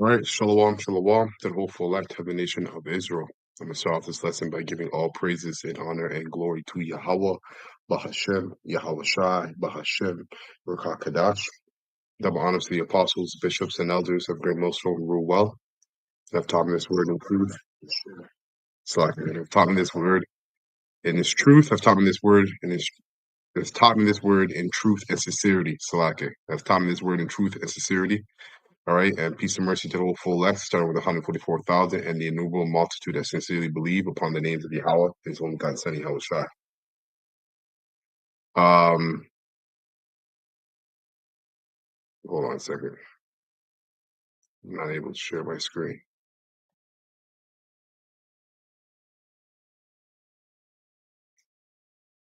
All right, shalom, shalom, to the hopeful elect of the nation of Israel. I'm going to start off this lesson by giving all praises and honor and glory to Yahweh, Bahashem, Yahweh Shai, Bahashem, Ruach HaKadosh. Double honors to the apostles, bishops, and elders of great most who rule well. Have taught me this word in truth. Have taught me this word in its truth. Have taught me this word in its has taught me this word in truth and sincerity. Salake. Have taught me this word in truth and sincerity. All right, and peace and mercy to the full elect, starting with 144,000 and the innumerable multitude that sincerely believe upon the names of Yahweh, his only God, Son, Yahweh Shai. Hold on a second. I'm not able to share my screen.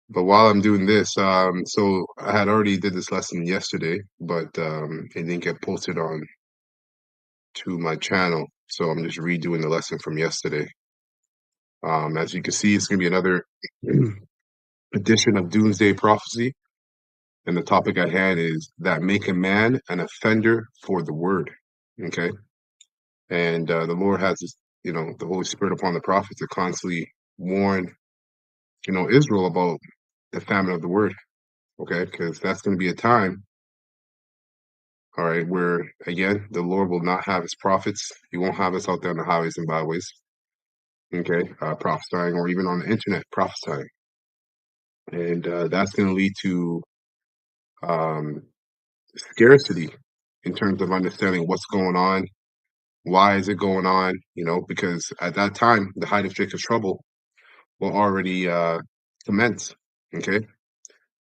But while I'm doing this, so I had already did this lesson yesterday, but it didn't get posted on to my channel. So I'm just redoing the lesson from yesterday. As you can see, it's going to be another edition of Doomsday Prophecy. And the topic at hand is that make a man an offender for the word. Okay. And the Lord has this, the Holy Spirit upon the prophet to constantly warn, Israel about the famine of the word. Okay. Because that's going to be a time, all right, where again, the Lord will not have his prophets. He won't have us out there on the highways and byways. Okay. Prophesying or even on the internet prophesying. And that's going to lead to scarcity in terms of understanding what's going on. Why is it going on? Because at that time, the height of Jacob's trouble will already commence. Okay,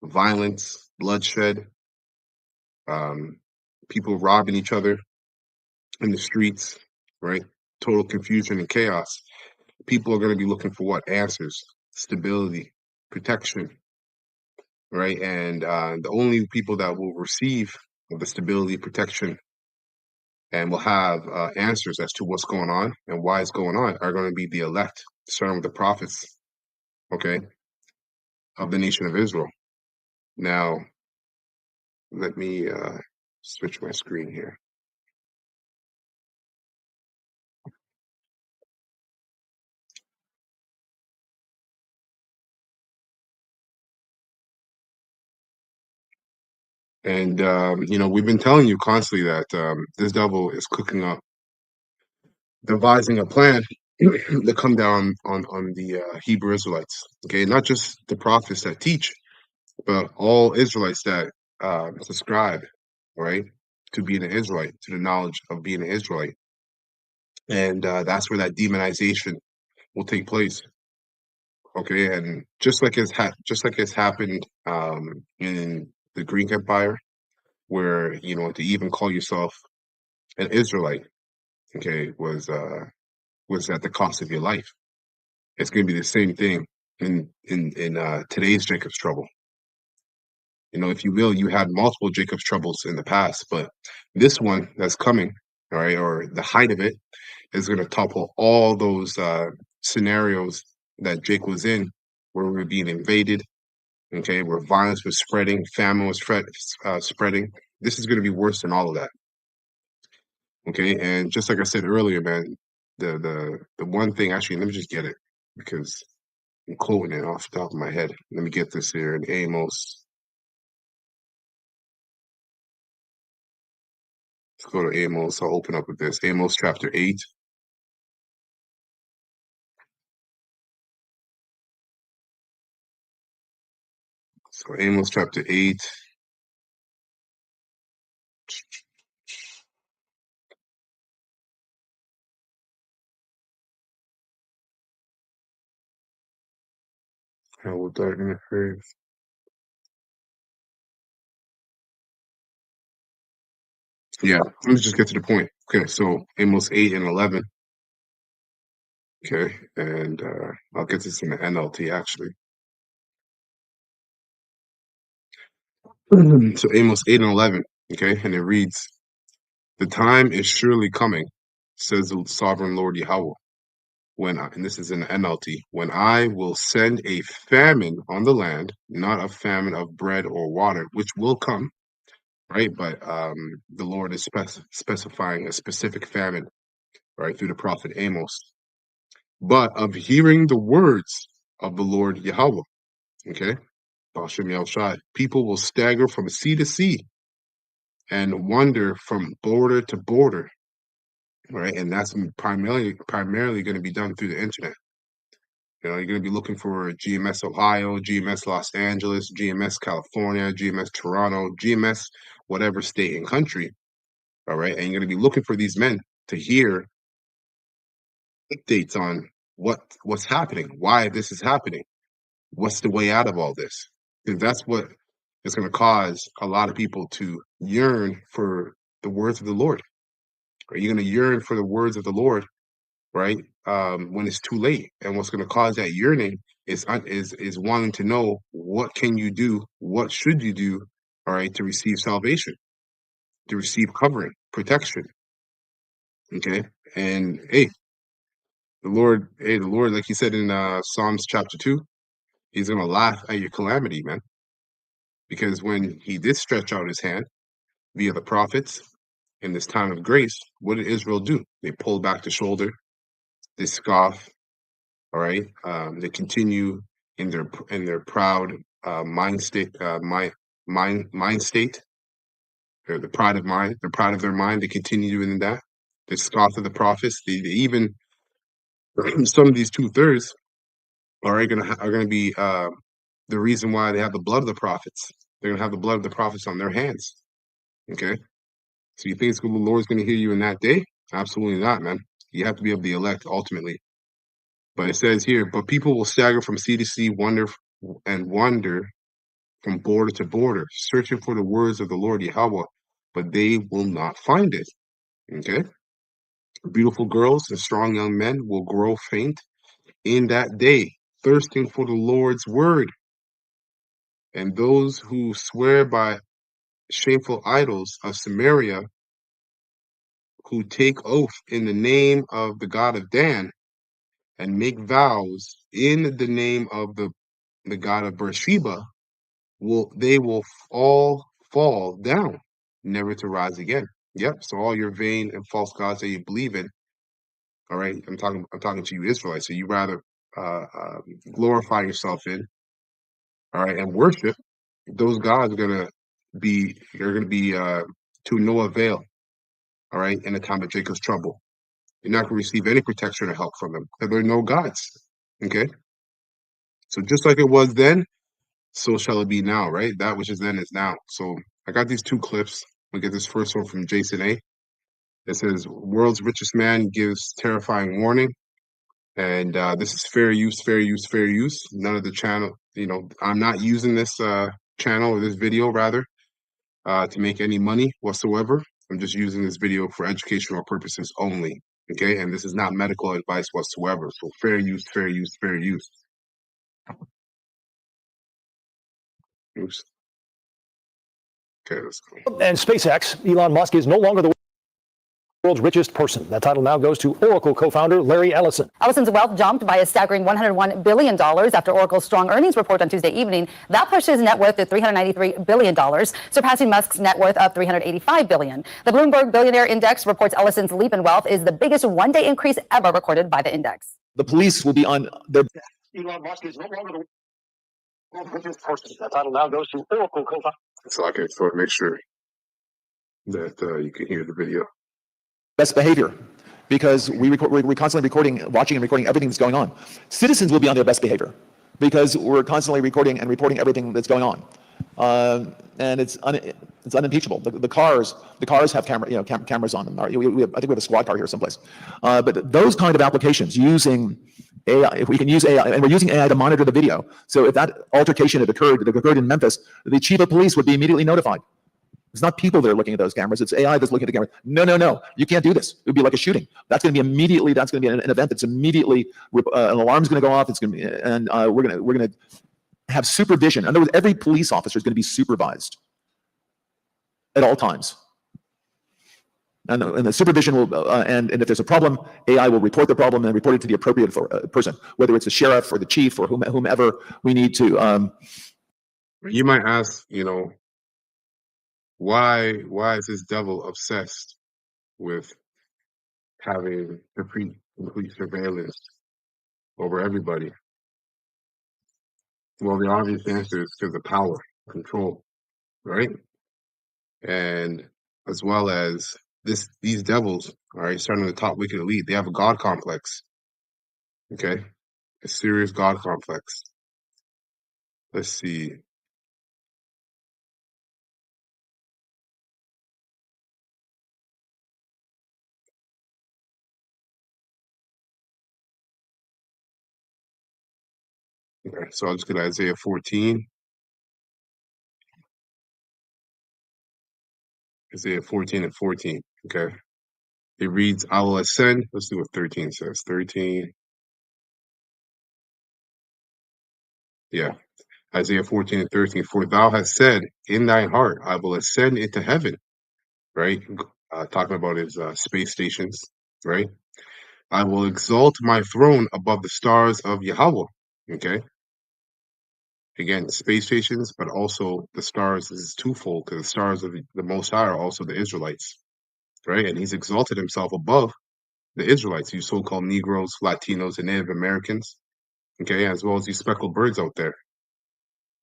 violence, bloodshed, people robbing each other in the streets, right? Total confusion and chaos. People are going to be looking for what? Answers, stability, protection, right? And the only people that will receive the stability, protection, and will have answers as to what's going on and why it's going on are going to be the elect, starting with the prophets, okay, of the nation of Israel. Now, let me switch my screen here. And, we've been telling you constantly that this devil is cooking up, devising a plan to come down on the Hebrew Israelites, okay, not just the prophets that teach, but all Israelites that subscribe, right, to being an Israelite, to the knowledge of being an Israelite. And that's where that demonization will take place. Okay, and just like it's happened in the Greek Empire, where to even call yourself an Israelite, okay, was at the cost of your life. It's going to be the same thing in today's Jacob's trouble. If you will, you had multiple Jacob's troubles in the past, but this one that's coming, all right, or the height of it, is going to topple all those scenarios that Jake was in, where we were being invaded, okay, where violence was spreading, famine was spreading. This is going to be worse than all of that, okay? And just like I said earlier, man, the one thing, actually, let me just get it, because I'm quoting it off the top of my head. Let me get this here in Amos. Let's go to Amos. I'll open up with this. Amos chapter 8. So Amos chapter 8. How will darkness face? Yeah, let me just get to the point. Okay, so Amos 8 and 11. Okay, and I'll get this in the NLT actually. So Amos 8 and 11. Okay, and it reads, "The time is surely coming, says the sovereign Lord Yahweh, and this is in the NLT, when I will send a famine on the land, not a famine of bread or water, which will come, right? But the Lord is specifying a specific famine, right, through the prophet Amos. But of hearing the words of the Lord Yahweh, okay, Bashem Yahushai, people will stagger from sea to sea and wander from border to border, right? And that's primarily going to be done through the internet. You know, you're going to be looking for GMS Ohio, GMS Los Angeles, GMS California, GMS Toronto, GMS whatever state and country, all right? And you're going to be looking for these men to hear updates on what's happening, why this is happening, what's the way out of all this. Because that's what is going to cause a lot of people to yearn for the words of the Lord. Right? You're going to yearn for the words of the Lord, right? When it's too late, and what's going to cause that yearning is wanting to know what can you do, what should you do, all right, to receive salvation, to receive covering, protection. Okay, and hey, the Lord, like He said in Psalms chapter 2, He's going to laugh at your calamity, man, because when He did stretch out His hand via the prophets in this time of grace, what did Israel do? They pulled back the shoulder, they scoff, all right. They continue in their proud mind state, mind state, or the pride of mind, the pride of their mind. They continue doing that. They scoff at the prophets. They even some of these 2/3 are gonna be the reason why they have the blood of the prophets. They're gonna have the blood of the prophets on their hands. Okay. So you think the Lord's gonna hear you in that day? Absolutely not, man. You have to be of the elect ultimately. But it says here, but people will stagger from sea to sea, wander from border to border, searching for the words of the Lord Yahweh, but they will not find it. Okay? Beautiful girls and strong young men will grow faint in that day, thirsting for the Lord's word. And those who swear by shameful idols of Samaria, who take oath in the name of the God of Dan, and make vows in the name of the God of Beersheba, they will all fall down, never to rise again. Yep. So all your vain and false gods that you believe in, all right. I'm talking to you Israelites. So you rather glorify yourself in, all right, and worship those gods are gonna be to no avail, all right, in the time of Jacob's trouble. You're not gonna receive any protection or help from them because there are no gods. Okay. So just like it was then, so shall it be now, right? That which is then is now. So I got these two clips. We get this first one from Jason A. It says, world's richest man gives terrifying warning. And this is fair use, fair use, fair use. None of the channel, I'm not using this channel or this video rather to make any money whatsoever. I'm just using this video for educational purposes only. Okay. And this is not medical advice whatsoever. So fair use, fair use, fair use. Oops. Okay, let's go. And SpaceX, Elon Musk is no longer the world's richest person. That title now goes to Oracle co-founder Larry Ellison. Ellison's wealth jumped by a staggering $101 billion after Oracle's strong earnings report on Tuesday evening. That pushed his net worth to $393 billion, surpassing Musk's net worth of $385 billion. The Bloomberg Billionaire Index reports Ellison's leap in wealth is the biggest one-day increase ever recorded by the index. The police will be on their... Elon Musk is no longer the world's richest person. That title now goes to Oracle co-founder. So I can sort of make sure that you can hear the video. Best behavior, because we're constantly watching and recording everything that's going on. Citizens will be on their best behavior because we're constantly recording and reporting everything that's going on, and it's unimpeachable. The cars have cameras on them. I think we have a squad car here someplace. But those kind of applications using AI, if we can use AI, and we're using AI to monitor the video. So if that altercation that occurred in Memphis, the chief of police would be immediately notified. It's not people that are looking at those cameras. It's AI that's looking at the cameras. No. You can't do this. It would be like a shooting. That's going to be an event that's immediately, an alarm's going to go off. It's going to be, and we're going to have supervision. In other words, every police officer is going to be supervised at all times. And the supervision will, and if there's a problem, AI will report the problem and report it to the appropriate person, whether it's the sheriff or the chief or whomever we need to. You might ask, Why is this devil obsessed with having complete surveillance over everybody? Well, the obvious answer is because of power, control, right? And as well as these devils, all right, starting with the top wicked elite, they have a god complex. Okay, a serious god complex. Let's see. Okay, so I'll just get Isaiah 14. Isaiah 14 and 14. Okay. It reads, I will ascend. Let's see what 13 says. 13. Yeah. Isaiah 14 and 13. For thou hast said in thine heart, I will ascend into heaven. Right? Talking about his space stations. Right? I will exalt my throne above the stars of Yahweh. Okay. Again, space stations, but also the stars is twofold because the stars of the Most High are also the Israelites. Right? And he's exalted himself above the Israelites, you so-called Negroes, Latinos, and Native Americans, okay, as well as these speckled birds out there,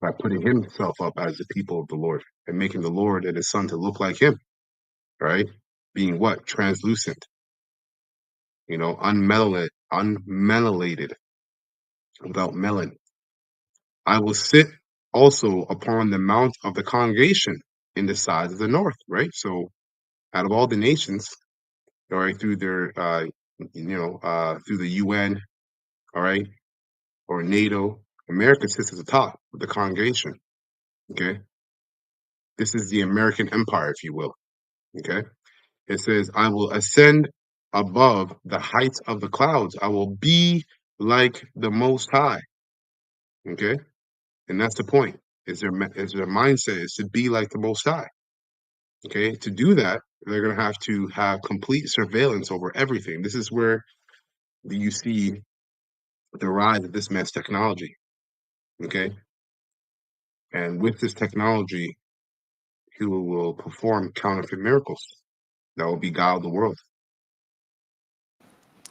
by putting himself up as the people of the Lord and making the Lord and his son to look like him, right? Being what? Translucent, unmelated, without melon. I will sit also upon the mount of the congregation in the sides of the north, right? So out of all the nations, all right, through their, through the UN, all right, or NATO, America sits at the top of the congregation. Okay. This is the American empire, if you will. Okay. It says, I will ascend above the heights of the clouds. I will be like the Most High. Okay. And that's the point. Is their mindset is to be like the Most High. Okay. To do that, they're going to have complete surveillance over everything. This is where you see the rise of this mass technology. Okay. And with this technology, he will perform counterfeit miracles that will beguile the world.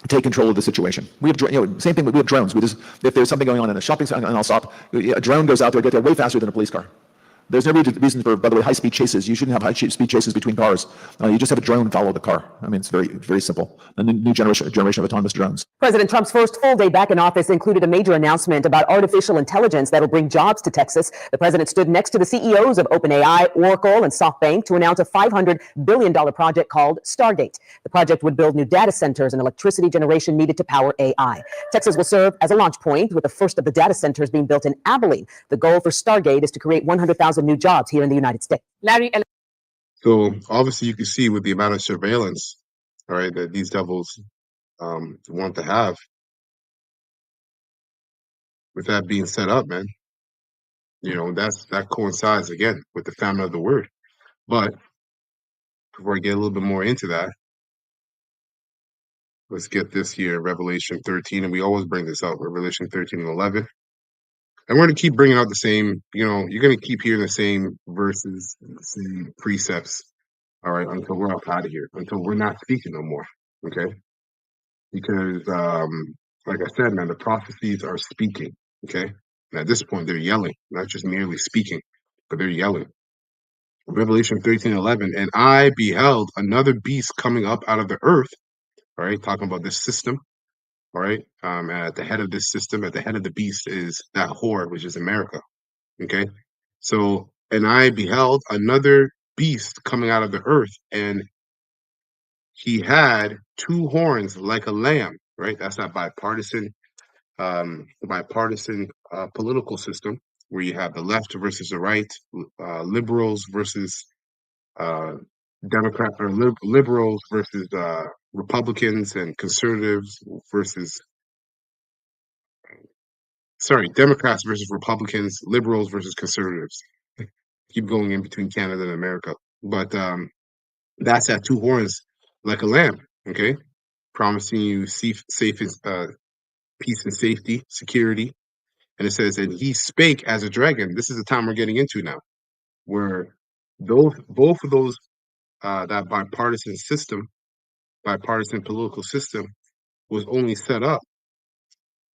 Take control of the situation. We have, same thing. We have drones. If there's something going on in a shopping center, and I'll stop. A drone goes out there, get there way faster than a police car. There's no reason for, by the way, high-speed chases. You shouldn't have high-speed chases between cars. You just have a drone follow the car. I mean, it's very, very simple. A new generation of autonomous drones. President Trump's first full day back in office included a major announcement about artificial intelligence that'll bring jobs to Texas. The president stood next to the CEOs of OpenAI, Oracle, and SoftBank to announce a $500 billion project called Stargate. The project would build new data centers and electricity generation needed to power AI. Texas will serve as a launch point, with the first of the data centers being built in Abilene. The goal for Stargate is to create 100,000 new jobs here in the United States. So obviously you can see with the amount of surveillance, all right, that these devils want to have. With that being set up, man, that coincides again with the famine of the word. But before I get a little bit more into that, let's get this here, Revelation 13, and we always bring this out, Revelation 13 and 11. And we're going to keep bringing out the same, you're going to keep hearing the same verses, the same precepts, all right, until we're up out of here, until we're not speaking no more, okay? Because, like I said, man, the prophecies are speaking, okay? And at this point, they're yelling, not just merely speaking, but they're yelling. Revelation 13:11, and I beheld another beast coming up out of the earth, all right, talking about this system, all right? And at the head of this system, at the head of the beast is that whore, which is America, okay? So, and I beheld another beast coming out of the earth, and he had two horns like a lamb, right? That's that bipartisan political system where you have the left versus the right, liberals versus Democrat or liberals versus Republicans, and conservatives versus Democrats versus Republicans, liberals versus conservatives. Keep going in between Canada and America, but that's at two horns like a lamb. Okay, promising you peace and safety, security. And it says, and he spake as a dragon. This is the time we're getting into now, where both of those, that bipartisan political system was only set up,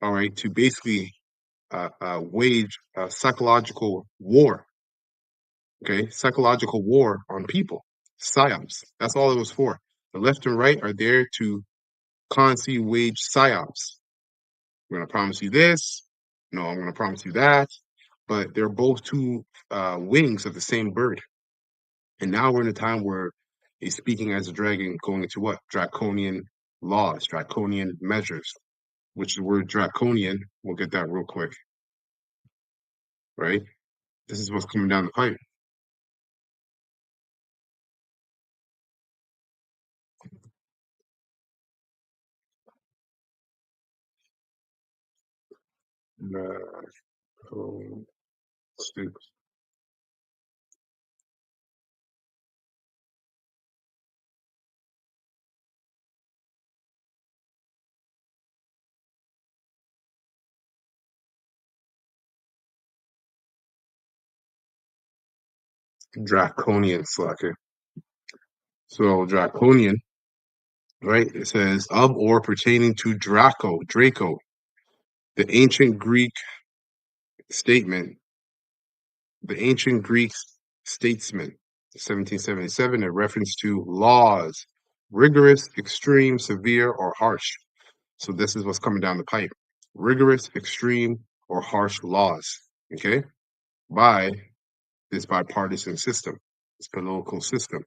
all right, to basically wage a psychological war, okay, psychological war on people, psyops. That's all it was for. The left and right are there to constantly wage psyops. I'm going to promise you this. No, I'm going to promise you that. But they're both two wings of the same bird. And now we're in a time where he's speaking as a dragon, going into what? Draconian laws, draconian measures, which the word draconian, we'll get that real quick, right? This is what's coming down the pipe. Stupid. Draconian slacker. So draconian, right? It says of or pertaining to Draco, the ancient Greek statement, the ancient Greek statesman, 1777, a reference to laws, rigorous, extreme, severe, or harsh. So this is what's coming down the pipe. Rigorous, extreme, or harsh laws, okay, by this bipartisan system, this political system.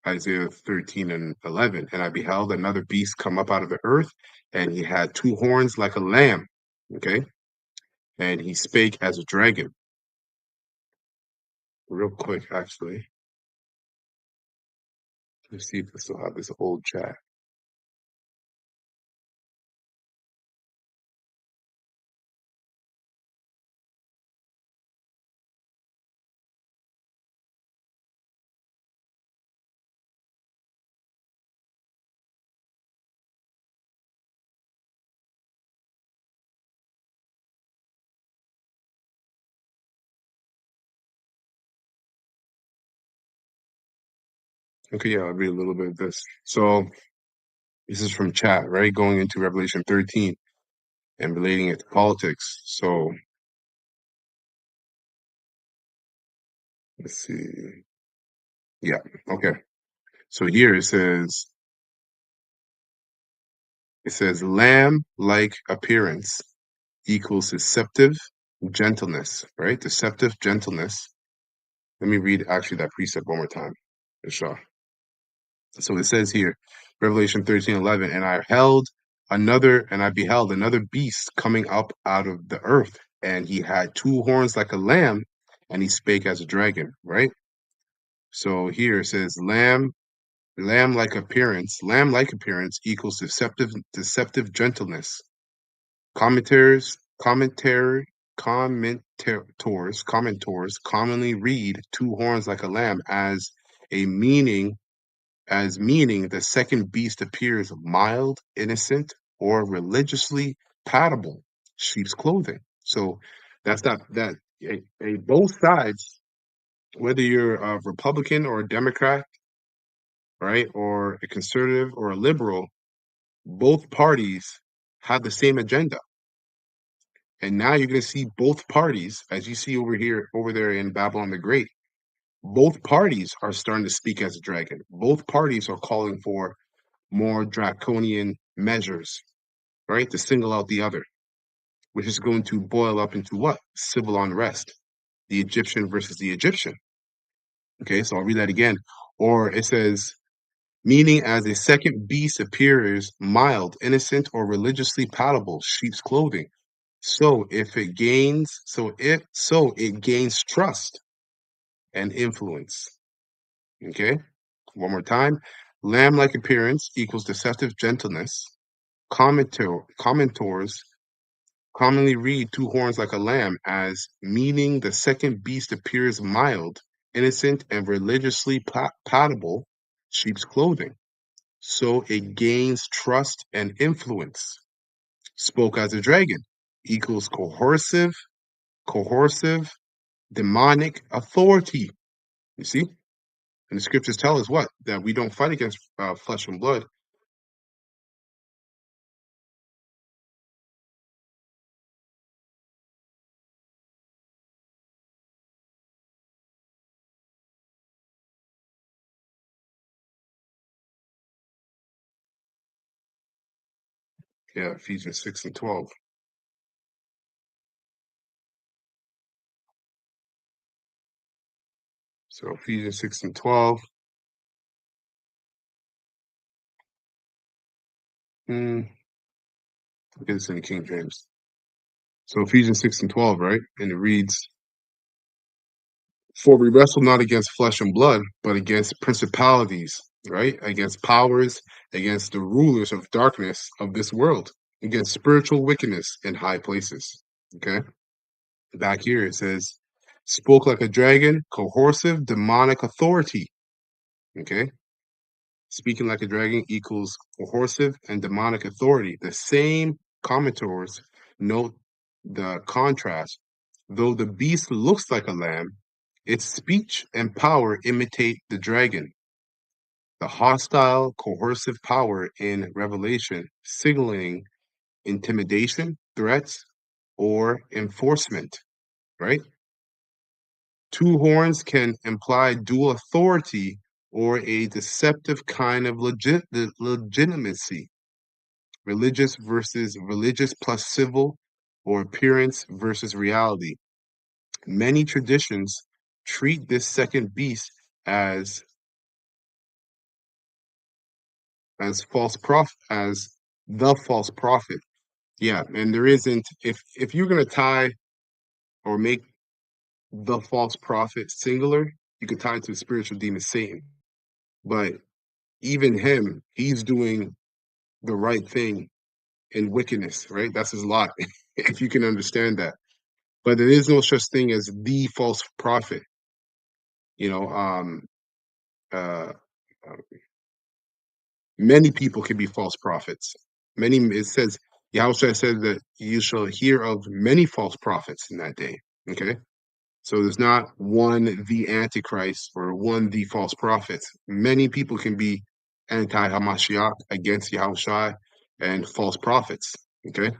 Isaiah 13 and 11. And I beheld another beast come up out of the earth, and he had two horns like a lamb, okay, and he spake as a dragon. Real quick, actually. Let's see if I still have this old chat. Okay, yeah, I'll read a little bit of this. So this is from chat, right? Going into Revelation 13 and relating it to politics. So let's see. Yeah, okay. So here it says lamb-like appearance equals deceptive gentleness, right? Deceptive gentleness. Let me read actually that precept one more time. Sure. So it says here, Revelation 13:11, and I beheld another beast coming up out of the earth, and he had two horns like a lamb, and he spake as a dragon, right? So here it says lamb-like appearance equals deceptive gentleness. Commentors commonly read two horns like a lamb as meaning the second beast appears mild, innocent, or religiously palatable, sheep's clothing. So that's both sides, whether you're a Republican or a Democrat, right, or a conservative or a liberal, both parties have the same agenda. And now you're going to see both parties, as you see over there in Babylon the Great, both parties are starting to speak as a dragon. Both parties are calling for more draconian measures, right, to single out the other, which is going to boil up into what? Civil unrest, the Egyptian versus the Egyptian. Okay, so I'll read that again. Or it says, meaning as a second beast appears mild, innocent, or religiously palatable, sheep's clothing. So it gains trust and influence. Okay, one more time. Lamb-like appearance equals deceptive gentleness. Commentors commonly read two horns like a lamb as meaning the second beast appears mild, innocent, and religiously palatable, sheep's clothing. So it gains trust and influence. Spoke as a dragon equals coercive, demonic authority. You see? And the scriptures tell us what? That we don't fight against flesh and blood. Yeah, Ephesians 6 and 12. So Ephesians 6 and 12. Look at this in the King James. So Ephesians 6 and 12, right? And it reads, for we wrestle not against flesh and blood, but against principalities, right? Against powers, against the rulers of darkness of this world, against spiritual wickedness in high places. Okay. Back here it says, spoke like a dragon, coercive, demonic authority. Okay. Speaking like a dragon equals coercive and demonic authority. The same commentators note the contrast. Though the beast looks like a lamb, its speech and power imitate the dragon. The hostile, coercive power in Revelation, signaling intimidation, threats, or enforcement, right? Two horns can imply dual authority or a deceptive kind of legitimacy, religious versus religious plus civil, or appearance versus reality. Many traditions treat this second beast as as the false prophet. Yeah, and there isn't, if you're gonna tie or make the false prophet singular, you could tie it to the spiritual demon Satan. But even him, he's doing the right thing in wickedness, right? That's his lot, if you can understand that. But there is no such thing as the false prophet. You know, uh, uh, many people can be false prophets. Many, it says, Yahweh said that you shall hear of many false prophets in that day. Okay. So there's not one the Antichrist or one the false prophet. Many people can be anti-Hamashiach, against Yahushua, and false prophets. Okay.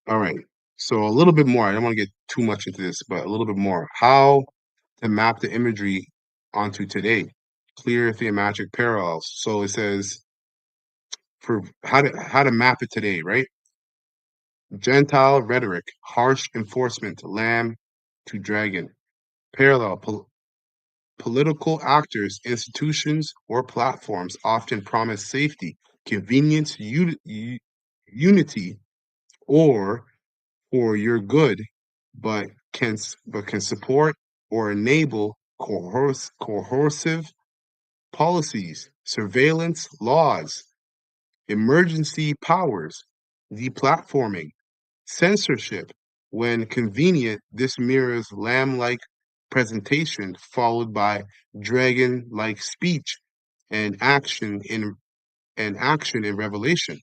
All right. So a little bit more. I don't want to get too much into this, but a little bit more. How to map the imagery onto today. Clear thematic parallels. So it says for how to map it today, right? Gentile rhetoric, harsh enforcement, lamb to dragon. Parallel, political actors, institutions, or platforms often promise safety, convenience, unity, or for your good, but can support or enable coercive policies, surveillance laws, emergency powers, deplatforming, censorship. When convenient, this mirrors lamb-like presentation followed by dragon-like speech and action in Revelation.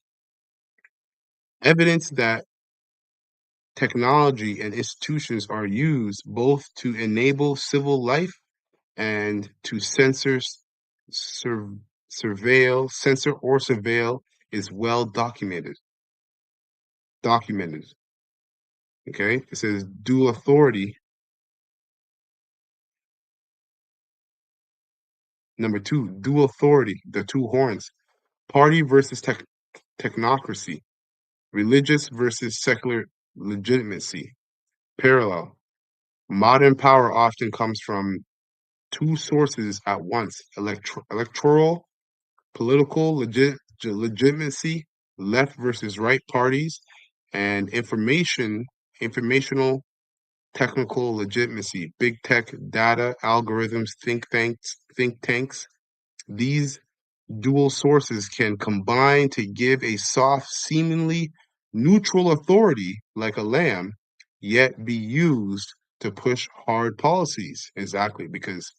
Evidence that technology and institutions are used both to enable civil life and to censor, censor or surveil is well documented. Okay, it says dual authority. Number two, dual authority, the two horns. Party versus technocracy. Religious versus secular legitimacy. Parallel. Modern power often comes from two sources at once: electoral, political legitimacy, left versus right parties, and informational, technical legitimacy, big tech, data, algorithms, think tanks. These dual sources can combine to give a soft, seemingly neutral authority like a lamb, yet be used to push hard policies. Exactly, because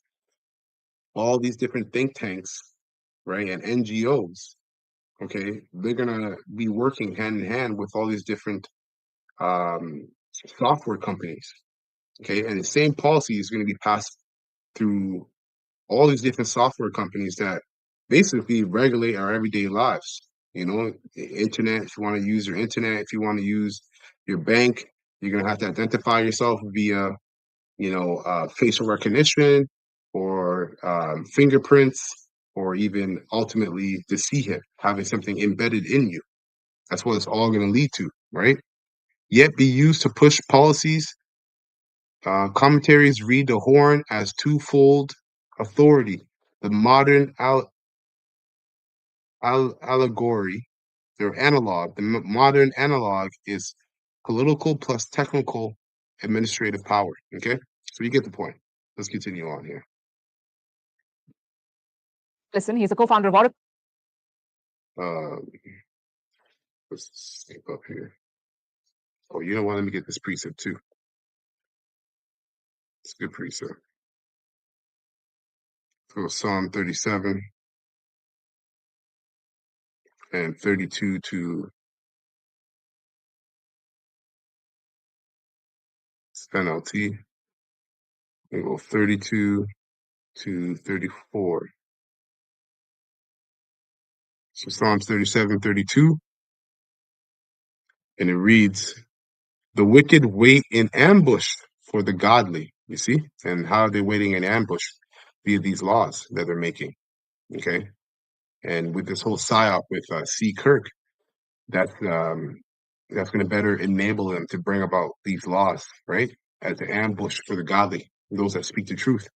all these different think tanks, right, and NGOs, okay, they're gonna be working hand in hand with all these different software companies. Okay, and the same policy is going to be passed through all these different software companies that basically regulate our everyday lives. You know, the internet, if you want to use your internet, if you want to use your bank, you're going to have to identify yourself via, facial recognition or fingerprints, or even ultimately the CHIP, having something embedded in you. That's what it's all going to lead to, right? Yet be used to push policies. Commentaries read the horn as twofold authority. The modern allegory, their analog, the modern analog is political plus technical administrative power. Okay, so you get the point. Let's continue on here. Listen, he's a co-founder of Oracle. Let's skip up here. Oh, you know what? Let me get this precept too. It's a good precept. So Psalm 37 and 32 to NLT. We go 32 to 34. So Psalms 37, 32. And it reads, the wicked wait in ambush for the godly. You see? And how are they waiting in ambush? Via these laws that they're making. Okay? And with this whole psyop with C. Kirk, that's going to better enable them to bring about these laws, right? As an ambush for the godly, those that speak the truth.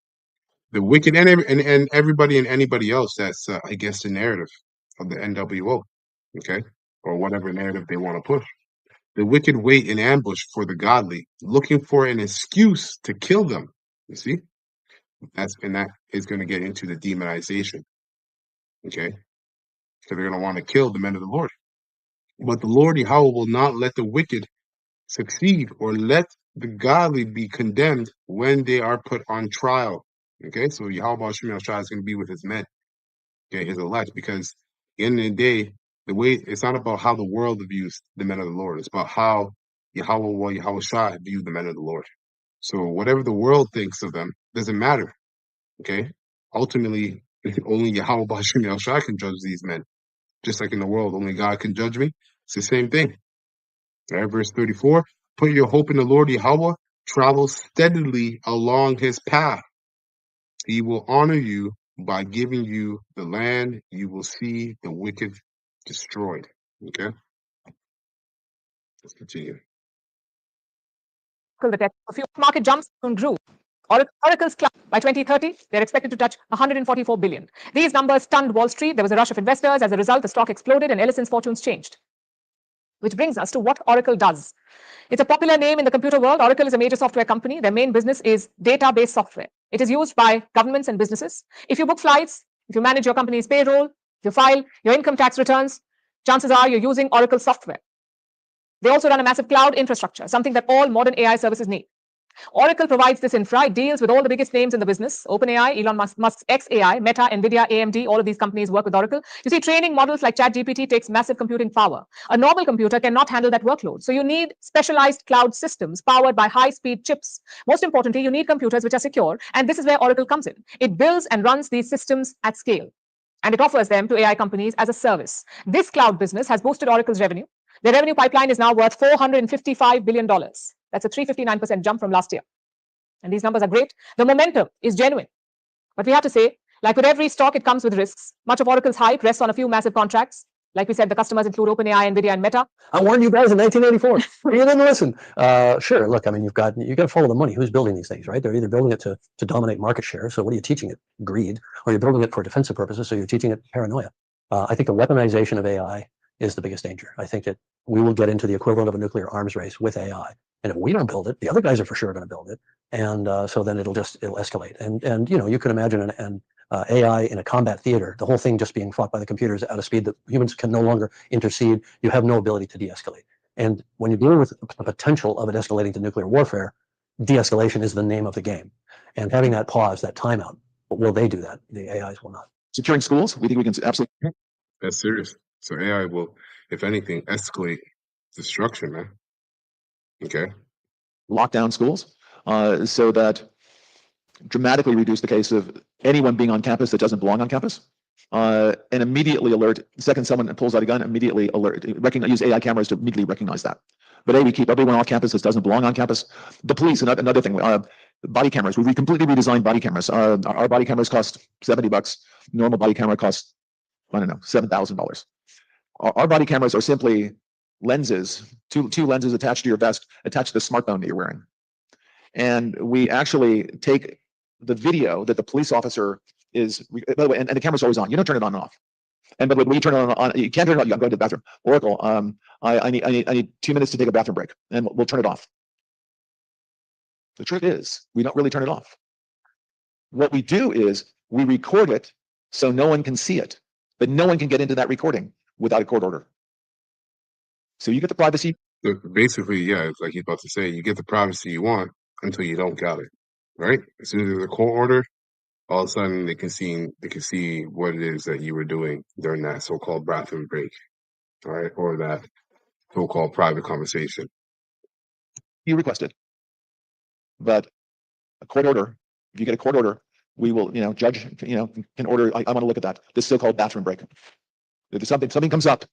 The wicked and everybody and anybody else that's against the narrative of the NWO, okay? Or whatever narrative they want to push. The wicked wait in ambush for the godly, looking for an excuse to kill them. You see? That is going to get into the demonization, okay? So they're going to want to kill the men of the Lord. But the Lord Yahweh will not let the wicked succeed or let the godly be condemned when they are put on trial. Okay, so Yahweh Shemel Shai is going to be with his men, okay, his elect, because at the end of the day, the way it's not about how the world views the men of the Lord, it's about how Yahweh Shai view the men of the Lord. So whatever the world thinks of them doesn't matter. Okay, ultimately, only Yahweh Shemel Shai can judge these men. Just like in the world, only God can judge me. It's the same thing. All right, verse 34, put your hope in the Lord Yahweh, travel steadily along his path. He will honor you by giving you the land. You will see the wicked destroyed. Okay, let's continue. The tech market jumps and grew. Oracle's cloud by 2030, they're expected to touch 144 billion. These numbers stunned Wall Street. There was a rush of investors. As a result, the stock exploded and Ellison's fortunes changed. Which brings us to what Oracle does. It's a popular name in the computer world. Oracle is a major software company. Their main business is database software. It is used by governments and businesses. If you book flights, if you manage your company's payroll, if you file your income tax returns, chances are you're using Oracle software. They also run a massive cloud infrastructure, something that all modern AI services need. Oracle provides this infra. It deals with all the biggest names in the business. OpenAI, Elon Musk's xAI, Meta, NVIDIA, AMD, all of these companies work with Oracle. You see, training models like ChatGPT takes massive computing power. A normal computer cannot handle that workload. So you need specialized cloud systems powered by high-speed chips. Most importantly, you need computers which are secure. And this is where Oracle comes in. It builds and runs these systems at scale. And it offers them to AI companies as a service. This cloud business has boosted Oracle's revenue. Their revenue pipeline is now worth $455 billion. That's a 359% jump from last year. And these numbers are great. The momentum is genuine. But we have to say, like with every stock, it comes with risks. Much of Oracle's hype rests on a few massive contracts. Like we said, the customers include OpenAI, NVIDIA, and Meta. I warned you guys in 1984. You didn't listen. Sure. Look, I mean, you got to follow the money. Who's building these things, right? They're either building it to dominate market share. So what are you teaching it? Greed. Or you're building it for defensive purposes. So you're teaching it paranoia. I think the weaponization of AI is the biggest danger. I think that we will get into the equivalent of a nuclear arms race with AI. And if we don't build it, the other guys are for sure going to build it. And so then it'll escalate. And you can imagine an AI in a combat theater, the whole thing just being fought by the computers at a speed that humans can no longer intercede. You have no ability to de-escalate. And when you're dealing with the potential of it escalating to nuclear warfare, de-escalation is the name of the game. And having that pause, that timeout, will they do that? The AIs will not. Securing schools, we think we can absolutely. That's serious. So AI will, if anything, escalate destruction, man. Okay. lock down schools so that dramatically reduce the case of anyone being on campus that doesn't belong on campus. And immediately alert, the second someone pulls out a gun, immediately alert, use AI cameras to immediately recognize that. But we keep everyone off campus that doesn't belong on campus. The police, another thing, body cameras. We completely redesigned body cameras. Our body cameras cost $70. Normal body camera costs, I don't know, $7,000. Our body cameras are simply lenses, two lenses attached to your vest, attached to the smartphone that you're wearing. And we actually take the video that the police officer is, by the way, and the camera's always on. You don't turn it on and off. And but when you turn it on, you can't turn it on. I'm going to the bathroom. Oracle, I need 2 minutes to take a bathroom break, and we'll turn it off. The truth is, we don't really turn it off. What we do is we record it so no one can see it, but no one can get into that recording without a court order. So you get the privacy. Basically, yeah, it's like he's about to say, you get the privacy you want until you don't got it, right? As soon as there's a court order, all of a sudden they can see what it is that you were doing during that so-called bathroom break, all right, or that so-called private conversation. You requested, but a court order. If you get a court order, we will, judge, can order. I want to look at that. This so-called bathroom break. If something comes up,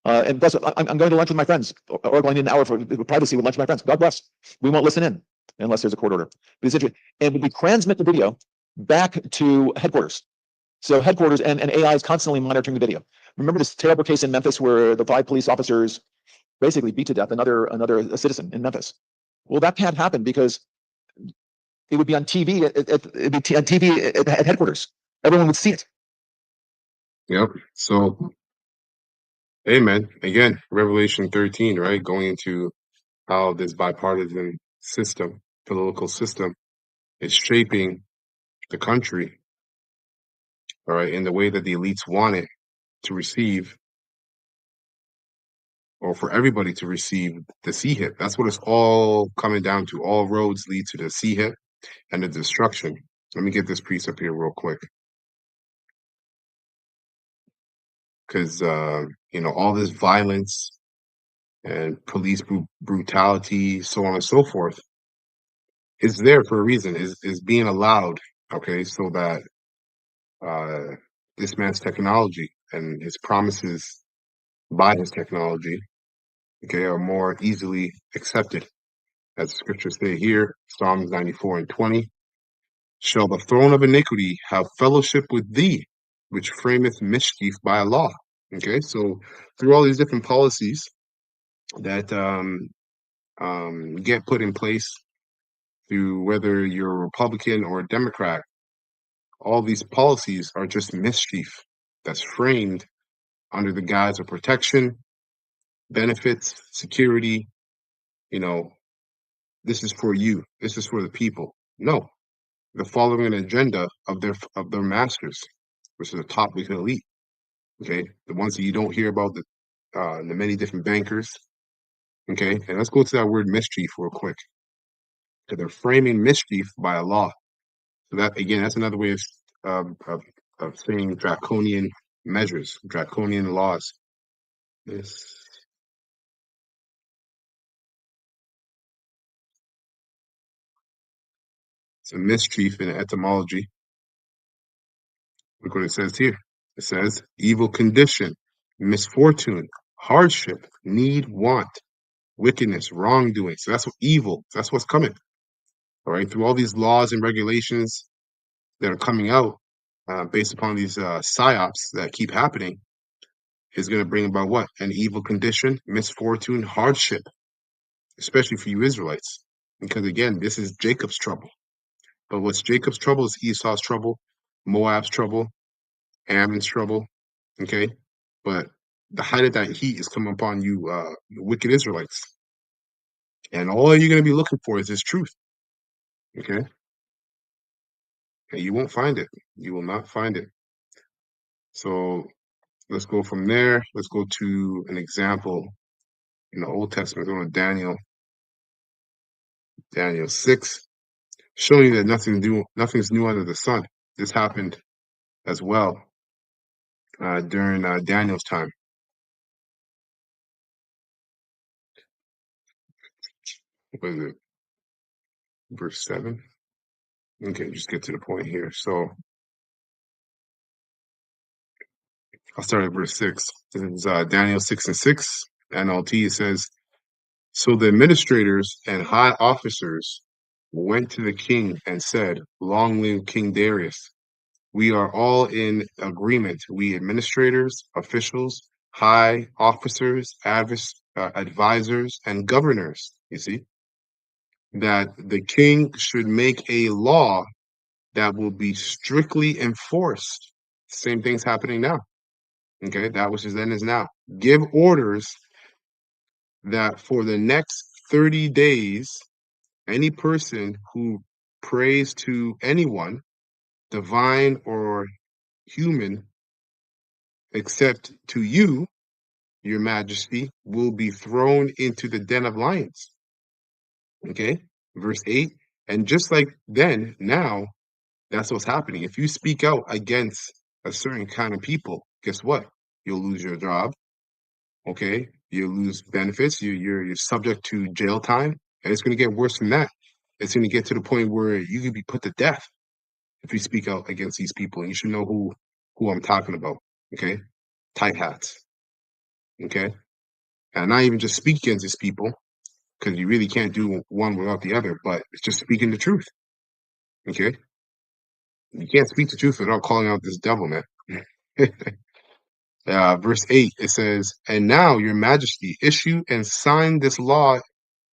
and plus, I'm going to lunch with my friends, or going in an hour for privacy with lunch with my friends. God bless. We won't listen in unless there's a court order. But it's interesting, and we transmit the video back to headquarters. So headquarters and AI is constantly monitoring the video. Remember this terrible case in Memphis where the 5 police officers basically beat to death another citizen in Memphis? Well, that can't happen because it would be on TV. It'd be on TV at headquarters. Everyone would see it. Yep. So, amen. Again, Revelation 13, right? Going into how this bipartisan system, political system, is shaping the country, all right, in the way that the elites want it to receive, or for everybody to receive the C hit. That's what it's all coming down to. All roads lead to the C hit and the destruction. Let me get this piece up here real quick. Because, all this violence and police brutality, so on and so forth, is there for a reason, is being allowed, okay, so that this man's technology and his promises by his technology, okay, are more easily accepted. As the scriptures say here, Psalms 94:20, shall the throne of iniquity have fellowship with thee, which frameth mischief by a law. Okay, so through all these different policies that get put in place through whether you're a Republican or a Democrat, all these policies are just mischief that's framed under the guise of protection, benefits, security. This is for you. This is for the people. No, they're following an agenda of their masters, which is the top elite. Okay, the ones that you don't hear about, the many different bankers. Okay, and let's go to that word mischief real quick. Because they're framing mischief by a law. So that again, that's another way of saying draconian measures, draconian laws. This it's a mischief in etymology. Look what it says here. It says evil condition, misfortune, hardship, need, want, wickedness, wrongdoing. So that's what evil. That's what's coming. All right, through all these laws and regulations that are coming out based upon these psyops that keep happening, is going to bring about what? An evil condition, misfortune, hardship, especially for you Israelites. Because again, this is Jacob's trouble. But what's Jacob's trouble is Esau's trouble, Moab's trouble, Ammon's trouble. Okay? But the height of that heat is coming upon you, wicked Israelites. And all you're going to be looking for is this truth. Okay? And you won't find it. You will not find it. So let's go from there. Let's go to an example in the Old Testament. Go to Daniel 6, showing you that nothing's new under the sun. This happened as well during Daniel's time. What is it? verse 7. Okay, just get to the point here. So I'll start at verse 6. This is Daniel 6:6. NLT says, so the administrators and high officers went to the king and said, long live King Darius. We are all in agreement, we administrators, officials, high officers, advisors, and governors, you see, that the king should make a law that will be strictly enforced. Same thing's happening now. Okay, that which is then is now. Give orders that for the next 30 days, any person who prays to anyone, divine or human, except to you, your majesty, will be thrown into the den of lions. Okay, verse 8. And just like then, now, that's what's happening. If you speak out against a certain kind of people, guess what? You'll lose your job. Okay, you lose benefits. You're subject to jail time, and it's going to get worse than that. It's going to get to the point where you could be put to death if you speak out against these people. And you should know who I'm talking about. Okay, tight hats. Okay, and not even just speak against these people, because you really can't do one without the other. But it's just speaking the truth. Okay, you can't speak the truth without calling out this devil, man. Verse 8, it says, and now, your majesty, issue and sign this law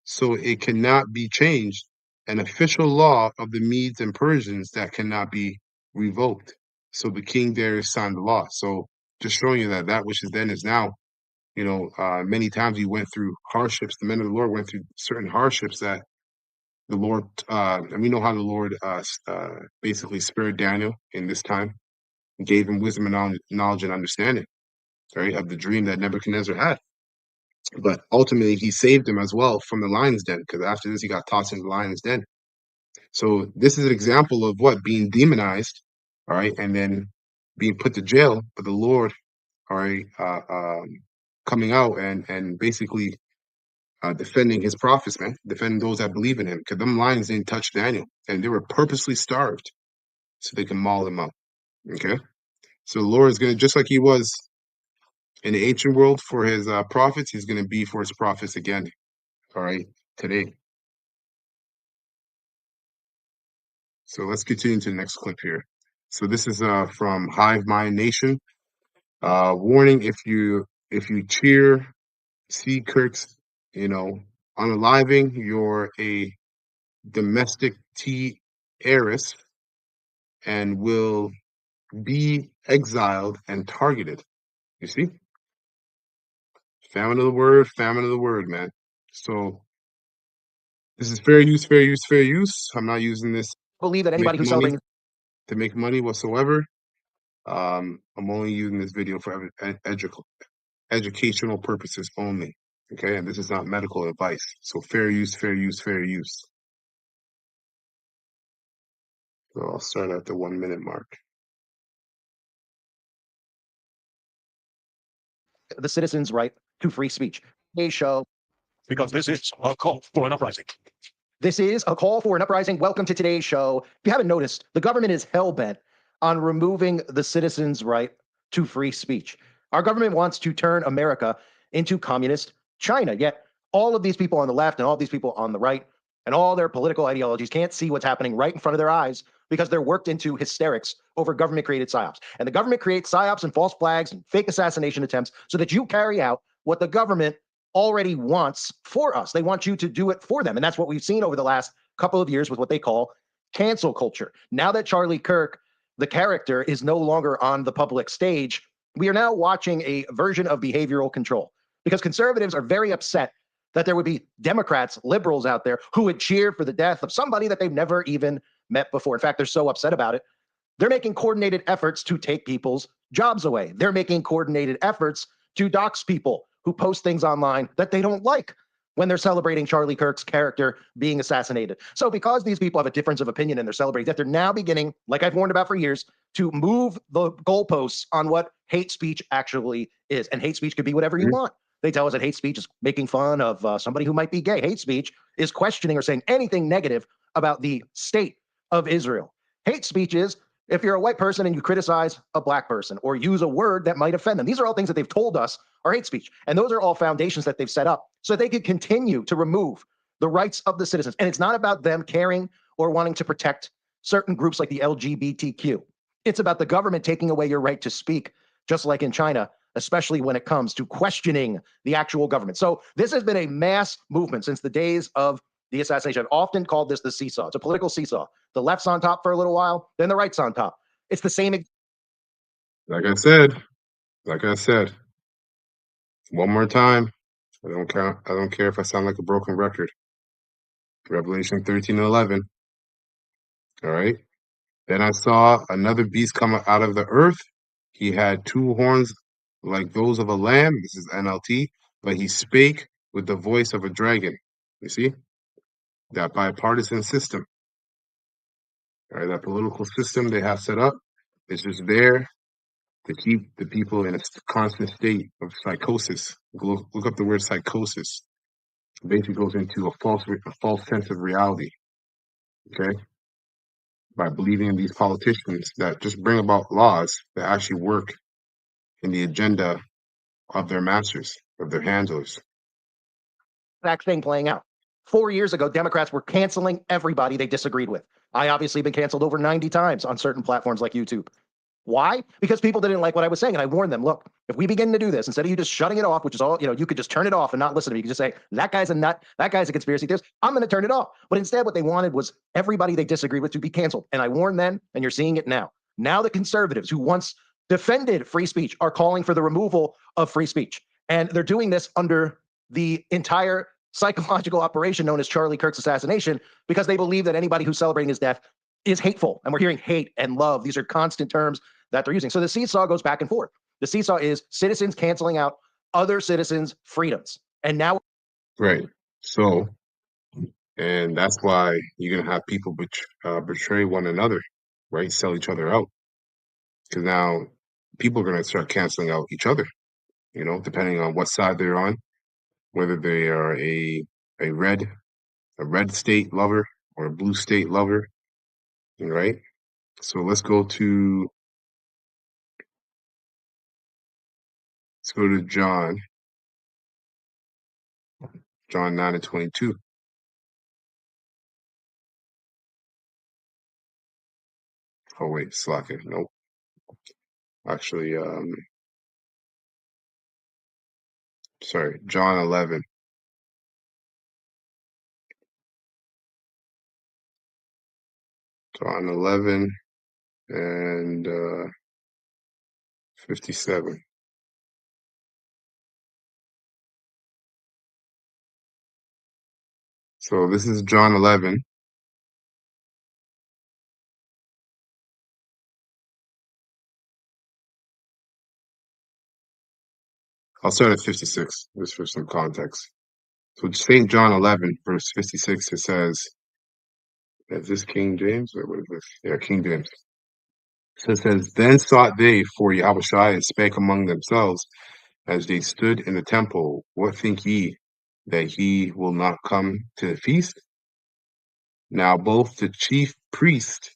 so it cannot be changed, an official law of the Medes and Persians that cannot be revoked. So the king Darius signed the law. So just showing you that that which is then is now. You know, many times he went through hardships. The men of the Lord went through certain hardships that the Lord, and we know how the Lord basically spared Daniel in this time, gave him wisdom and knowledge and understanding, right, of the dream that Nebuchadnezzar had. But ultimately, he saved him as well from the lion's den, because after this, he got tossed into the lion's den. So this is an example of what? Being demonized, all right, and then being put to jail, but the Lord, all right, coming out and basically defending his prophets, man, defending those that believe in him, because them lions didn't touch Daniel, and they were purposely starved so they can maul him out. Okay, so the Lord is going to, just like he was in the ancient world for his prophets, he's going to be for his prophets again, all right, today. So let's continue to the next clip here. So this is from Hive Mind Nation. Warning: if you cheer C. Kirk's, unaliving, you're a domestic tea heiress and will be exiled and targeted. You see? Famine of the word, man. So this is fair use, fair use, fair use. I'm not using this Believe that anybody who's money celebrating to make money whatsoever. I'm only using this video for educational purposes only. Okay, and this is not medical advice. So fair use, fair use, fair use. So I'll start at the 1 minute mark. the citizens' right to free speech. Today's show. Because this is a call for an uprising. This is a call for an uprising. Welcome to today's show. If you haven't noticed, the government is hell-bent on removing the citizens' right to free speech. Our government wants to turn America into communist China, yet all of these people on the left and all of these people on the right and all their political ideologies can't see what's happening right in front of their eyes because they're worked into hysterics over government-created psyops. And the government creates psyops and false flags and fake assassination attempts so that you carry out what the government already wants for us. They want you to do it for them. And that's what we've seen over the last couple of years with what they call cancel culture. Now that Charlie Kirk, the character, is no longer on the public stage, we are now watching a version of behavioral control because conservatives are very upset that there would be Democrats, liberals out there who would cheer for the death of somebody that they've never even met before. In fact, they're so upset about it, they're making coordinated efforts to take people's jobs away. They're making coordinated efforts to dox people who post things online that they don't like when they're celebrating Charlie Kirk's character being assassinated. So because these people have a difference of opinion and they're celebrating that, they're now beginning, like I've warned about for years, to move the goalposts on what hate speech actually is. And hate speech could be whatever you want. They tell us that hate speech is making fun of somebody who might be gay. Hate speech is questioning or saying anything negative about the state of Israel. Hate speech is if you're a white person and you criticize a black person or use a word that might offend them. These are all things that they've told us are hate speech. And those are all foundations that they've set up so that they can continue to remove the rights of the citizens. And it's not about them caring or wanting to protect certain groups like the LGBTQ. It's about the government taking away your right to speak, just like in China, especially when it comes to questioning the actual government. So this has been a mass movement since the days of the assassination. I've often called this the seesaw. It's a political seesaw. The left's on top for a little while, then the right's on top. It's the same. Like I said, one more time. I don't care if I sound like a broken record. Revelation 13:11. All right. Then I saw another beast come out of the earth. He had two horns like those of a lamb. This is NLT. But he spake with the voice of a dragon. You see? That bipartisan system. All right, that political system they have set up is just there to keep the people in a constant state of psychosis. Look up the word psychosis. It basically goes into a false sense of reality. Okay, by believing in these politicians that just bring about laws that actually work in the agenda of their masters, of their handlers. Exact thing playing out. 4 years ago, Democrats were canceling everybody they disagreed with. I obviously been canceled over 90 times on certain platforms like YouTube. Why? Because people didn't like what I was saying. And I warned them, look, if we begin to do this, instead of you just shutting it off, which is all, you could just turn it off and not listen to me. You could just say, that guy's a nut. That guy's a conspiracy theorist. I'm going to turn it off. But instead, what they wanted was everybody they disagreed with to be canceled. And I warned them, and you're seeing it now. Now the conservatives who once defended free speech are calling for the removal of free speech. And they're doing this under the entire psychological operation known as Charlie Kirk's assassination, because they believe that anybody who's celebrating his death is hateful. And we're hearing hate and love. These are constant terms that they're using. So the seesaw goes back and forth. The seesaw is citizens canceling out other citizens' freedoms. And now. Right. So, and that's why you're going to have people betray one another, right? Sell each other out. Because now people are going to start canceling out each other, depending on what side they're on, whether they are a red state lover or a blue state lover, right? So let's go to John 9:22. Oh wait, slack it. Nope. Actually, sorry, John 11. John 11 and 57. So this is John 11. I'll start at 56, just for some context. So St. John 11, verse 56, it says, is this King James? Or what is this? Yeah, King James. So it says, then sought they for Yahushua and spake among themselves as they stood in the temple, what think ye, that he will not come to the feast? Now both the chief priest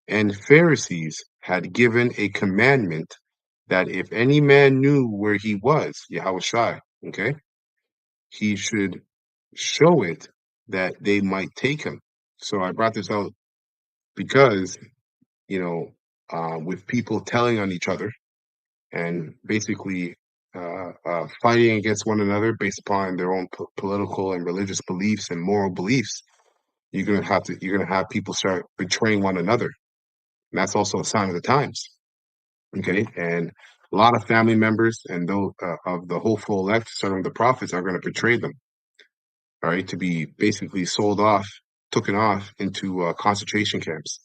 and Pharisees had given a commandment that if any man knew where he was, Yahushua, okay, he should show it that they might take him. So I brought this out because, with people telling on each other and basically fighting against one another based upon their own political and religious beliefs and moral beliefs, you're gonna have people start betraying one another. And that's also a sign of the times. Okay, and a lot of family members and those of the hopeful elect, starting with the prophets, are going to betray them. All right, to be basically taken off into concentration camps,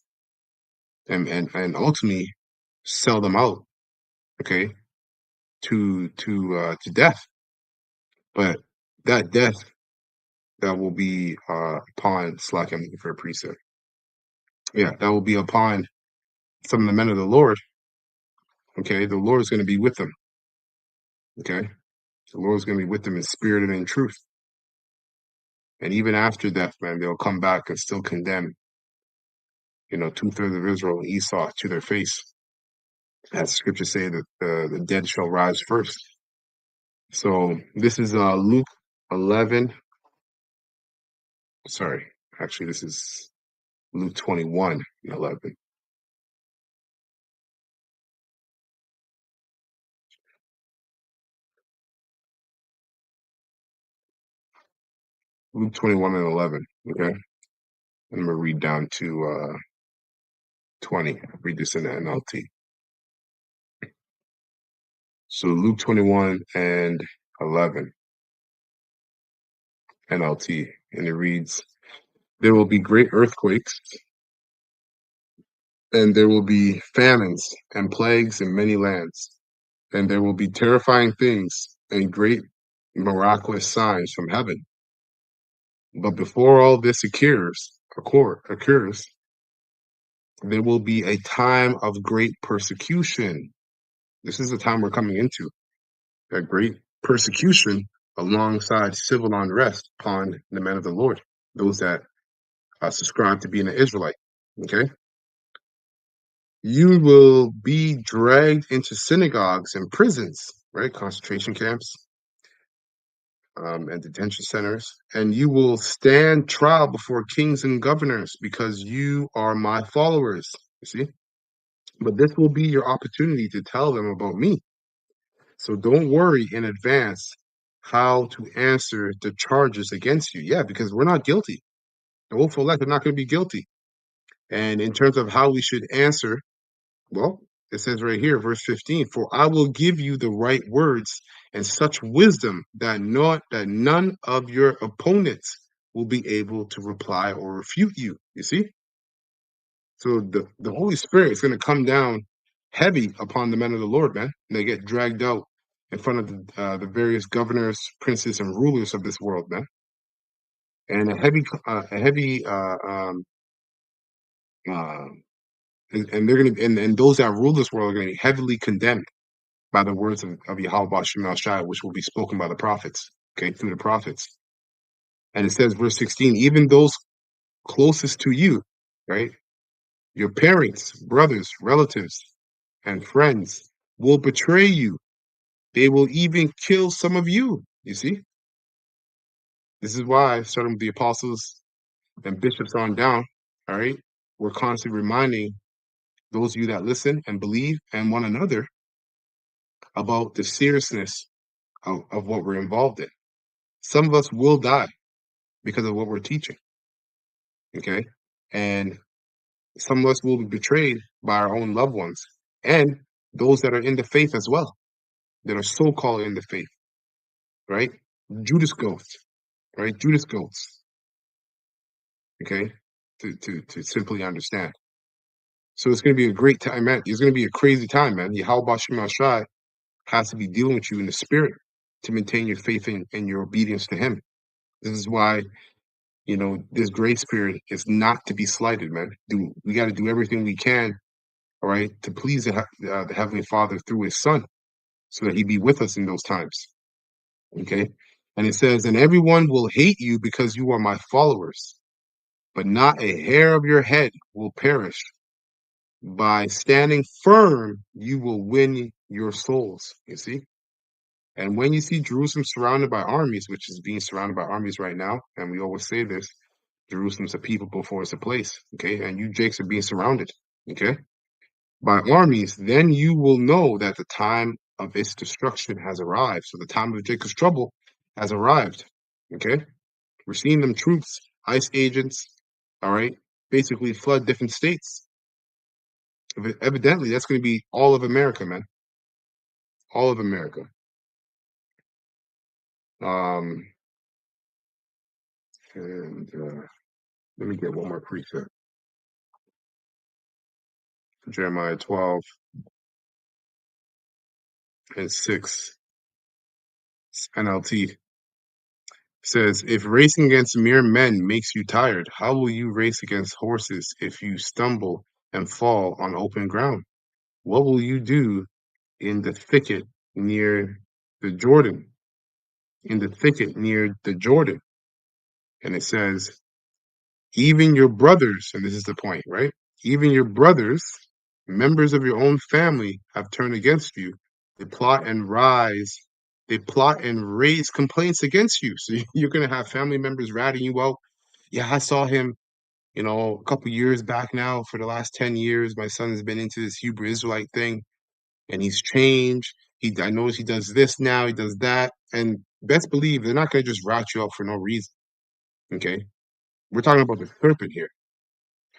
and ultimately sell them out. Okay, to death. But that death that will be upon slack. I'm looking for a precept. Yeah, that will be upon some of the men of the Lord. Okay, the Lord is going to be with them. Okay, the Lord is going to be with them in spirit and in truth. And even after death, man, they'll come back and still condemn, 2/3 of Israel and Esau to their face. As scriptures say that the dead shall rise first. So this is Luke 11. Sorry, actually, this is Luke 21:11. Luke 21:11. Okay. I'm going to read down to 20. Read this in the NLT. So Luke 21:11 NLT. And it reads, there will be great earthquakes, and there will be famines and plagues in many lands, and there will be terrifying things and great miraculous signs from heaven. But before all this occurs, there will be a time of great persecution. This is the time we're coming into, a great persecution alongside civil unrest upon the men of the Lord, those that subscribe to being an Israelite. Okay. You will be dragged into synagogues and prisons, right? Concentration camps, and detention centers, and you will stand trial before kings and governors because you are my followers. You see? But this will be your opportunity to tell them about me. So don't worry in advance how to answer the charges against you. Yeah, because we're not guilty. The hopeful elect are not going to be guilty. And in terms of how we should answer, well, it says right here, verse 15, for I will give you the right words and such wisdom that none of your opponents will be able to reply or refute you. You see? So the Holy Spirit is going to come down heavy upon the men of the Lord, man. And they get dragged out in front of the various governors, princes, and rulers of this world, man. And and they're gonna and those that rule this world are going to be heavily condemned by the words of Yahweh Shem Shai, which will be spoken by the prophets, okay, through the prophets. And it says, verse 16, even those closest to you, right? Your parents, brothers, relatives, and friends will betray you. They will even kill some of you. You see? This is why, starting with the apostles and bishops on down, all right, we're constantly reminding those of you that listen and believe and one another about the seriousness of what we're involved in. Some of us will die because of what we're teaching. Okay. And some of us will be betrayed by our own loved ones and those that are in the faith as well, that are so called in the faith, right? Judas goats, right? Judas goats. Okay. To simply understand. So it's going to be a great time, man. It's going to be a crazy time, man. Yahweh Shem Shai has to be dealing with you in the spirit to maintain your faith and your obedience to him. This is why, this grace period is not to be slighted, man. We got to do everything we can, all right, to please the Heavenly Father through his Son so that he be with us in those times. Okay. And it says, and everyone will hate you because you are my followers, but not a hair of your head will perish. By standing firm, you will win your souls. You see? And when you see Jerusalem surrounded by armies, which is being surrounded by armies right now, and we always say this, Jerusalem's a people before it's a place. Okay. And you, Jakes, are being surrounded. Okay. By armies, then you will know that the time of its destruction has arrived. So the time of Jacob's trouble has arrived. Okay. We're seeing them troops, ICE agents, all right, basically flood different states. Evidently, that's going to be all of America, man. All of America. And let me get one more precept. Jeremiah 12:6 NLT says, if racing against mere men makes you tired, how will you race against horses if you stumble and fall on open ground? What will you do in the thicket near the Jordan? In the thicket near the Jordan. And it says, even your brothers, and this is the point, right? Even your brothers, members of your own family, have turned against you. They plot and rise. They plot and raise complaints against you. So you're going to have family members ratting you out. Yeah, I saw him, a couple years back now. For the last 10 years, my son has been into this Hebrew Israelite thing, and he's changed. I notice he does this now, he does that. And best believe they're not going to just rat you out for no reason. Okay? We're talking about the serpent here.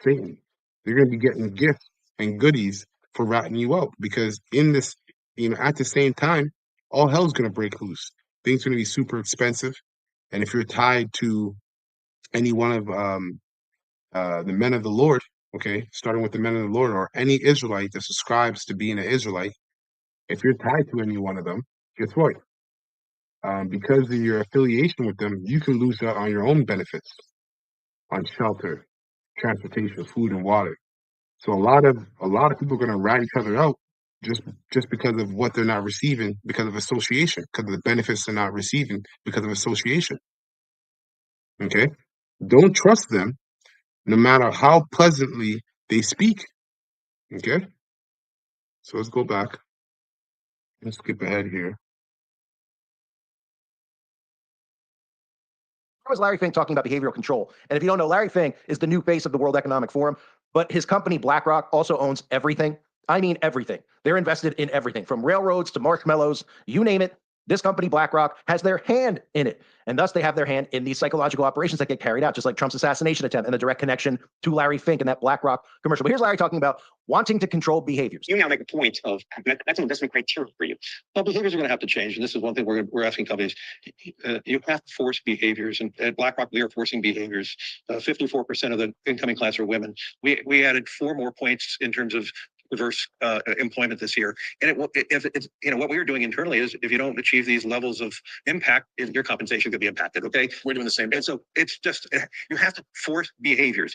Satan. You're going to be getting gifts and goodies for ratting you out, because in this, at the same time, all hell's going to break loose. Things are going to be super expensive. And if you're tied to any one of the men of the Lord, okay, starting with the men of the Lord, or any Israelite that subscribes to being an Israelite, if you're tied to any one of them, guess what? Because of your affiliation with them, you can lose out on your own benefits, on shelter, transportation, food, and water. So a lot of people are going to rat each other out just because of what they're not receiving, because of association, because of the benefits they're not receiving because of association. Okay? Don't trust them no matter how pleasantly they speak. Okay? So let's go back. Let's skip ahead here. Was Larry Fink talking about behavioral control? And if you don't know, Larry Fink is the new face of the World Economic Forum, but his company BlackRock also owns everything. I mean, everything. They're invested in everything from railroads to marshmallows, you name it. This company, BlackRock, has their hand in it. And thus they have their hand in these psychological operations that get carried out, just like Trump's assassination attempt and the direct connection to Larry Fink in that BlackRock commercial. But here's Larry talking about wanting to control behaviors. You now make a point of that's an investment criteria for you. Well, behaviors are going to have to change. And this is one thing we're asking companies. You have to force behaviors. And at BlackRock, we are forcing behaviors. 54% of the incoming class are women. We added 4 more points in terms of diverse employment this year. And if it's, what we are doing internally is, if you don't achieve these levels of impact, your compensation could be impacted. Okay, we're doing the same. And so it's just, you have to force behaviors.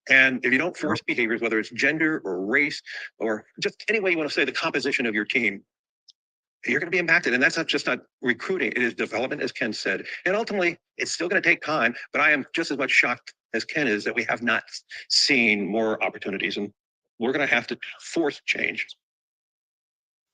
And if you don't force behaviors, whether it's gender or race or just any way you want to say the composition of your team, you're going to be impacted. And that's not recruiting. It is development, as Ken said. And ultimately, it's still going to take time. But I am just as much shocked as Ken is that we have not seen more opportunities. And we're going to have to force change.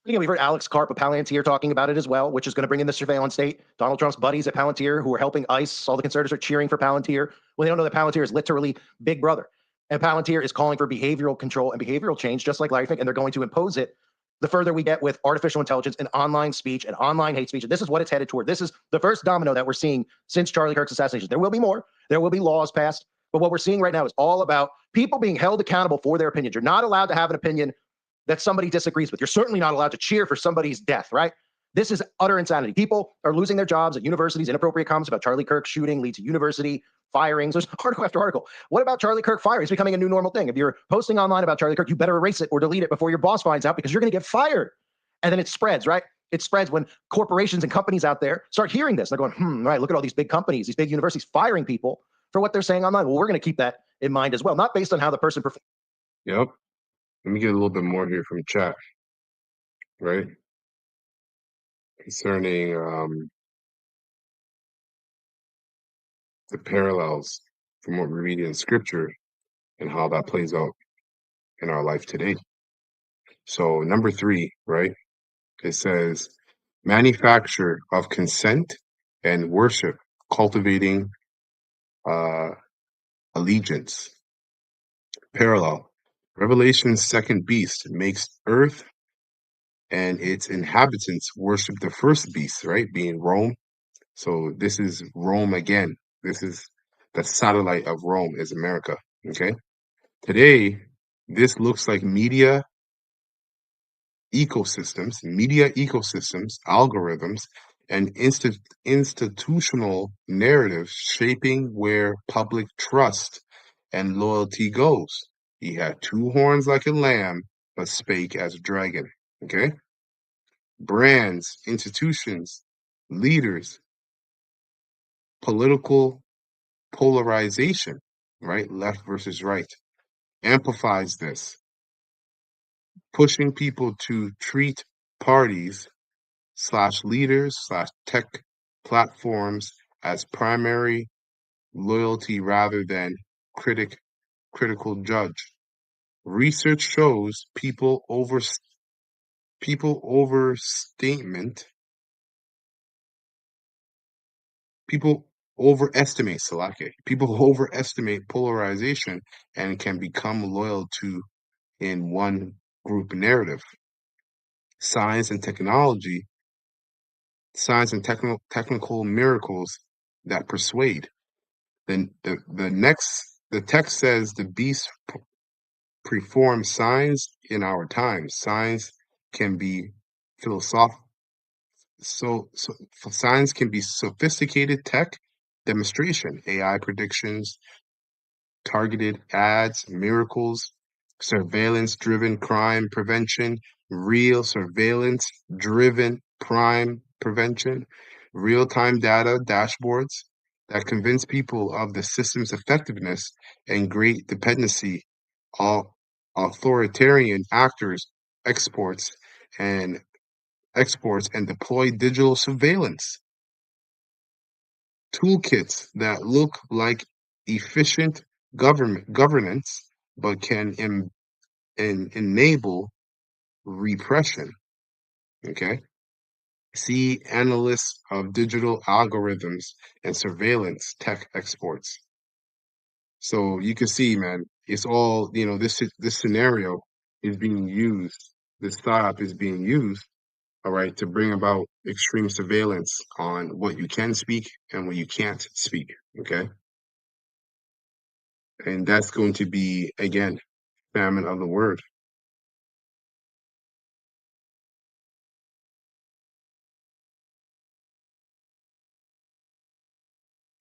We've heard Alex Karp of Palantir talking about it as well, which is going to bring in the surveillance state. Donald Trump's buddies at Palantir who are helping ICE. All the conservatives are cheering for Palantir. Well, they don't know that Palantir is literally Big Brother. And Palantir is calling for behavioral control and behavioral change, just like Larry Fink, and they're going to impose it the further we get with artificial intelligence and online speech and online hate speech. And this is what it's headed toward. This is the first domino that we're seeing since Charlie Kirk's assassination. There will be more. There will be laws passed. But what we're seeing right now is all about people being held accountable for their opinions. You're not allowed to have an opinion that somebody disagrees with. You're certainly not allowed to cheer for somebody's death, right? This is utter insanity. People are losing their jobs at universities. Inappropriate comments about Charlie Kirk's shooting lead to university firings. There's article after article. What about Charlie Kirk firing? It's becoming a new normal thing. If you're posting online about Charlie Kirk, you better erase it or delete it before your boss finds out, because you're going to get fired. And then it spreads, right? It spreads when corporations and companies out there start hearing this. They're going, right, look at all these big companies, these big universities firing people for what they're saying online. Well, we're going to keep that in mind as well, not based on how the person performs. Yep. Let me get a little bit more here from chat, right? Concerning the parallels from what we read in scripture and how that plays out in our life today. So number 3, right? It says manufacture of consent and worship, cultivating allegiance. Parallel. Revelation's second beast makes earth and its inhabitants worship the first beast, right? Being Rome. So this is Rome again. This is the satellite of Rome is America. Okay. Today, this looks like media ecosystems, algorithms, and institutional narratives shaping where public trust and loyalty goes. He had 2 horns like a lamb, but spake as a dragon. Okay? Brands, institutions, leaders, political polarization, right? Left versus right, amplifies this, pushing people to treat parties / leaders / tech platforms as primary loyalty rather than critical judge. Research shows people people overestimate polarization and can become loyal to in one group narrative. Science and technology, science and technical miracles that persuade. Then the text says the beast performs signs in our times. Signs can be philosophical. So science can be sophisticated tech demonstration, AI predictions, targeted ads, miracles, surveillance-driven crime prevention, real surveillance-driven crime prevention, real-time data dashboards that convince people of the system's effectiveness and great dependency. All authoritarian actors exports and deploy digital surveillance toolkits that look like efficient governance but can enable repression. Okay. See analysts of digital algorithms and surveillance tech exports. So you can see, man, it's all, this scenario is being used, this psyop is being used, all right, to bring about extreme surveillance on what you can speak and what you can't speak. Okay. And that's going to be, again, famine of the word.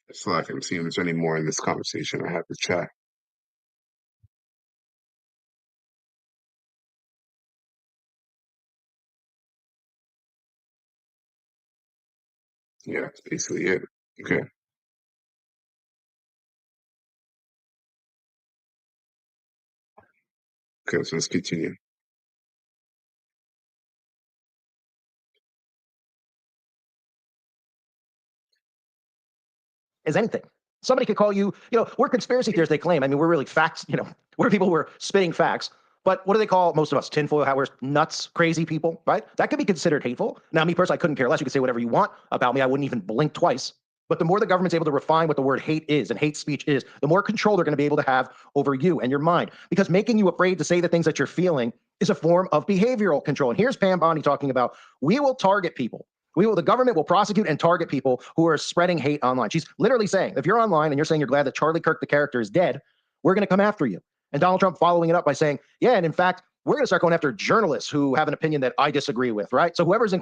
It's like I'm seeing if there's any more in this conversation. I have to chat. Yeah, that's basically it. Okay. Okay, so let's continue. Is anything. Somebody could call you, we're conspiracy theorists, they claim. I mean, we're really facts, we're people who are spitting facts. But what do they call most of us? Tinfoil hat wearers, nuts, crazy people, right? That could be considered hateful. Now, me personally, I couldn't care less. You could say whatever you want about me. I wouldn't even blink twice. But the more the government's able to refine what the word hate is and hate speech is, the more control they're going to be able to have over you and your mind. Because making you afraid to say the things that you're feeling is a form of behavioral control. And here's Pam Bondi talking about, we will target people. The government will prosecute and target people who are spreading hate online. She's literally saying, if you're online and you're saying you're glad that Charlie Kirk, the character, is dead, we're going to come after you. And Donald Trump following it up by saying, yeah, and in fact, we're going to start going after journalists who have an opinion that I disagree with, right? So whoever's in.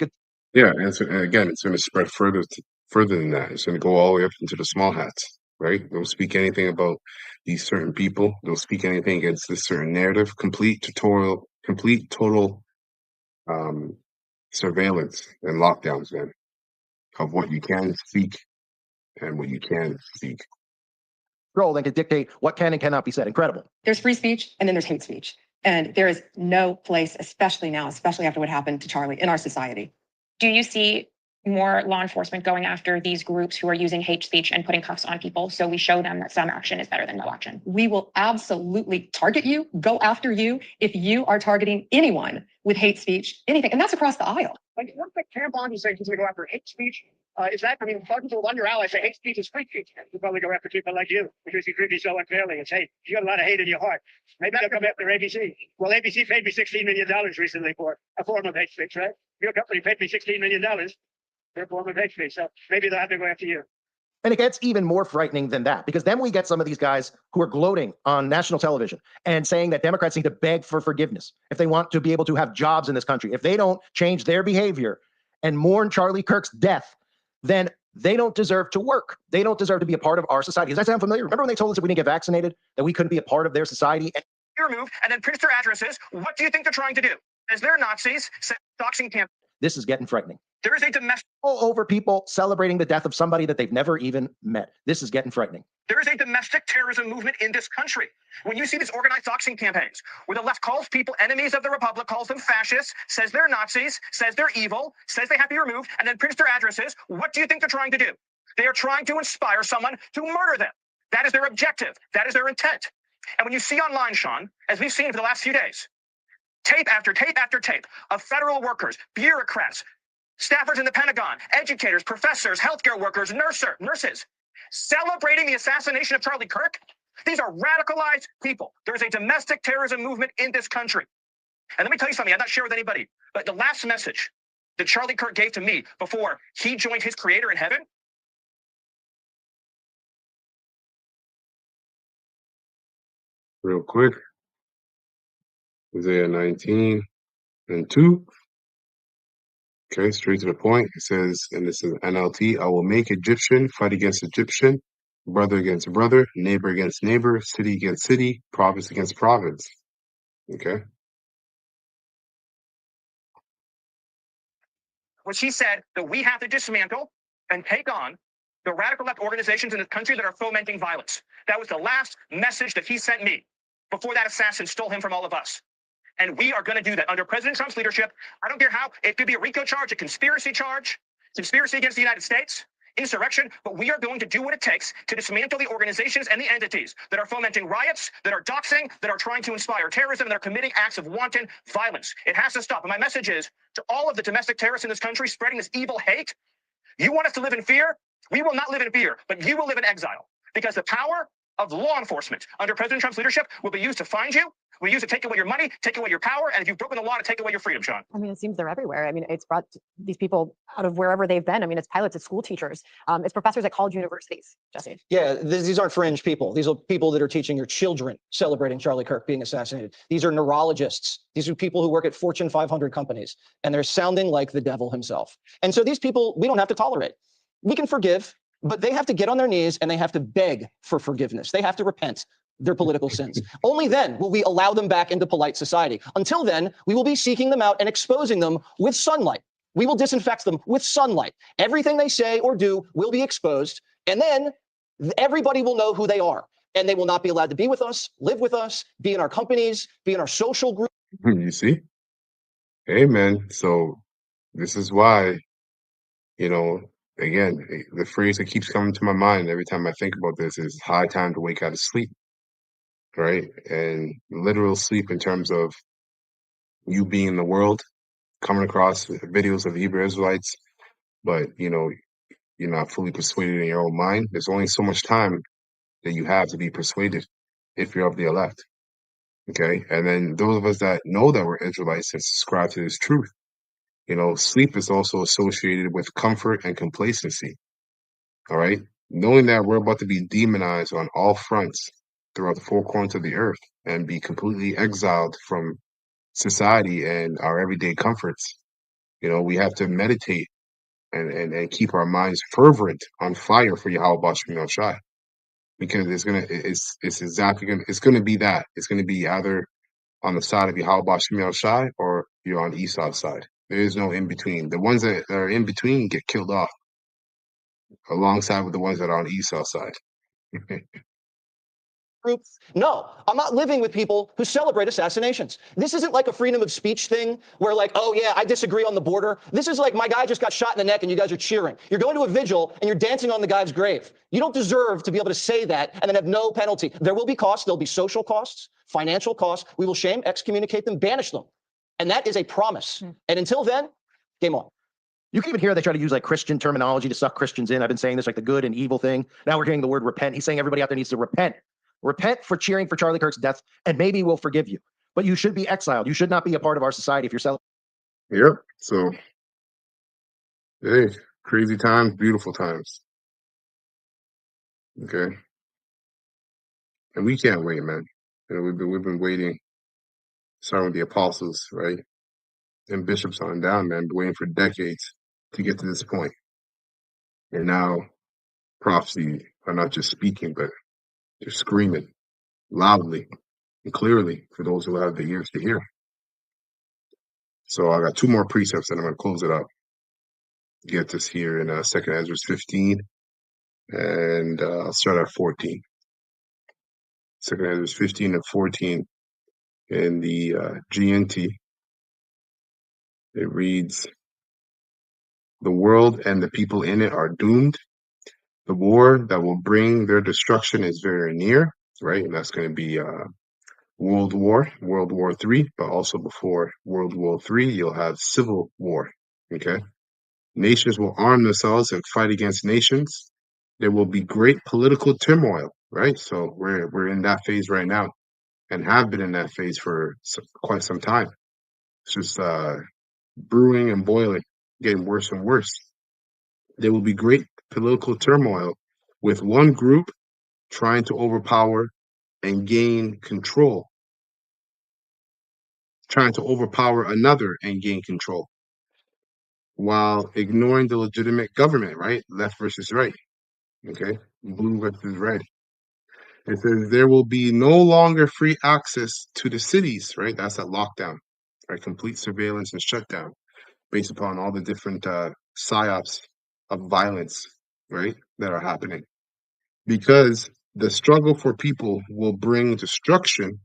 Yeah, and again, it's going to spread further than that. It's going to go all the way up into the small hats, right? Don't speak anything about these certain people. Don't speak anything against this certain narrative. Complete total surveillance and lockdowns, then, of what you can speak and what you can speak. Control then could dictate what can and cannot be said. Incredible. There's free speech and then there's hate speech. And there is no place, especially now, especially after what happened to Charlie, in our society. Do you see more law enforcement going after these groups who are using hate speech and putting cuffs on people so we show them that some action is better than no action? We will absolutely target you, go after you if you are targeting anyone with hate speech, anything. And that's across the aisle. Like, what the Pam Bondi saying he's going to go after hate speech? Is that, talking to one of your allies, say hate speech is free speech. You'll probably go after people like you because you treat me so unfairly and say, you got a lot of hate in your heart. Maybe they'll come after ABC. Well, ABC paid me $16 million recently for a form of hate speech, right? Your company paid me $16 million for a form of hate speech. So maybe they'll have to go after you. And it gets even more frightening than that, because then we get some of these guys who are gloating on national television and saying that Democrats need to beg for forgiveness if they want to be able to have jobs in this country. If they don't change their behavior and mourn Charlie Kirk's death, then they don't deserve to work. They don't deserve to be a part of our society. Does that sound familiar? Remember when they told us if we didn't get vaccinated, that we couldn't be a part of their society? And Removed and then prints their addresses. What do you think they're trying to do? As they're Nazis, doxing camp. This is getting frightening. There is a domestic over people celebrating the death of somebody that they've never even met. This is getting frightening. There is a domestic terrorism movement in this country. When you see these organized doxing campaigns, where the left calls people enemies of the republic, calls them fascists, says they're Nazis, says they're evil, says they have to be removed, and then prints their addresses, what do you think they're trying to do? They are trying to inspire someone to murder them. That is their objective. That is their intent. And when you see online, Sean, as we've seen for the last few days, tape after tape after tape of federal workers, bureaucrats, staffers in the Pentagon, educators, professors, healthcare workers, nurses, celebrating the assassination of Charlie Kirk, these are radicalized people. There is a domestic terrorism movement in this country. And let me tell you something, I'm not sharing with anybody, but the last message that Charlie Kirk gave to me before he joined his creator in heaven, Real quick, Isaiah 19:2. Okay, straight to the point. It says, and this is NLT, I will make Egyptian fight against Egyptian, brother against brother, neighbor against neighbor, city against city, province against province. Okay. which he said that we have to dismantle and take on the radical left organizations in this country that are fomenting violence. That was the last message that he sent me before that assassin stole him from all of us. And we are going to do that under President Trump's leadership. I don't care how. It could be a RICO charge, a conspiracy charge, conspiracy against the United States, insurrection, but we are going to do what it takes to dismantle the organizations and the entities that are fomenting riots, that are doxing, that are trying to inspire terrorism, that are committing acts of wanton violence. It has to stop. And my message is to all of the domestic terrorists in this country spreading this evil hate, you want us to live in fear? We will not live in fear, but you will live in exile, because the power of law enforcement under President Trump's leadership will be used to find you, will be used to take away your money, take away your power, and if you've broken the law, to take away your freedom, Sean. I mean, it seems they're everywhere. I mean, it's brought these people out of wherever they've been. I mean, it's pilots, it's school teachers, it's professors at college universities, Jesse. Yeah, these aren't fringe people. These are people that are teaching your children celebrating Charlie Kirk being assassinated. These are neurologists. These are people who work at Fortune 500 companies, and they're sounding like the devil himself. And so these people, we don't have to tolerate. We can forgive, but they have to get on their knees and they have to beg for forgiveness. They have to repent their political sins. Only then will we allow them back into polite society. Until then, we will be seeking them out and exposing them with sunlight. We will disinfect them with sunlight. Everything they say or do will be exposed, and then everybody will know who they are, and they will not be allowed to be with us, live with us, be in our companies, be in our social group. You see? Amen. So this is why, you know, again, the phrase that keeps coming to my mind every time I think about this is high time to wake out of sleep, right? And literal sleep in terms of you being in the world, coming across videos of Hebrew Israelites, but, you know, you're not fully persuaded in your own mind. There's only so much time that you have to be persuaded if you're of the elect, okay? And then those of us that know that we're Israelites and subscribe to this truth, you know, sleep is also associated with comfort and complacency. All right. Knowing that we're about to be demonized on all fronts throughout the four corners of the earth and be completely exiled from society and our everyday comforts, you know, we have to meditate and keep our minds fervent on fire for Yahweh Bashim Shai. Because it's gonna be that. It's gonna be either on the side of Yahweh Bashim Shai or you're on Esau's side. There is no in between. The ones that are in between get killed off alongside with the ones that are on Esau's side. Groups. No, I'm not living with people who celebrate assassinations. This isn't like a freedom of speech thing where like, oh yeah, I disagree on the border. This is like my guy just got shot in the neck and you guys are cheering. You're going to a vigil and you're dancing on the guy's grave. You don't deserve to be able to say that and then have no penalty. There will be costs. There'll be social costs, financial costs. We will shame, excommunicate them, banish them. And that is a promise. And until then, game on. You can even hear they try to use like Christian terminology to suck Christians in. I've been saying this, like the good and evil thing. Now we're hearing the word repent. He's saying everybody out there needs to repent. Repent for cheering for Charlie Kirk's death, and maybe we'll forgive you. But you should be exiled. You should not be a part of our society if you're celebrating. Yep. So, hey, crazy times, beautiful times. Okay. And we can't wait, man. You know, we've been waiting, starting with the apostles, right? And bishops on down, man, been waiting for decades to get to this point. And now prophecy are not just speaking, but they're screaming loudly and clearly for those who have the ears to hear. So I got two more precepts and I'm going to close it up. Get this here in 2nd Ezra 15, and I'll start at 14. 2nd Ezra 15 and 14 in the GNT. It reads, "The world and the people in it are doomed. The war that will bring their destruction is very near, right? And that's going to be World War III, but also before World War III, you'll have civil war. Okay. Nations will arm themselves and fight against nations. There will be great political turmoil, right? So we're in that phase right now, and have been in that phase for quite some time. It's just brewing and boiling, getting worse and worse. There will be great political turmoil with one group trying to overpower and gain control, trying to overpower another and gain control, while ignoring the legitimate government, right? Left versus right, okay? Blue versus red. It says there will be no longer free access to the cities, right? That's a lockdown, right? Complete surveillance and shutdown based upon all the different psyops of violence, right, that are happening. Because the struggle for people will bring destruction,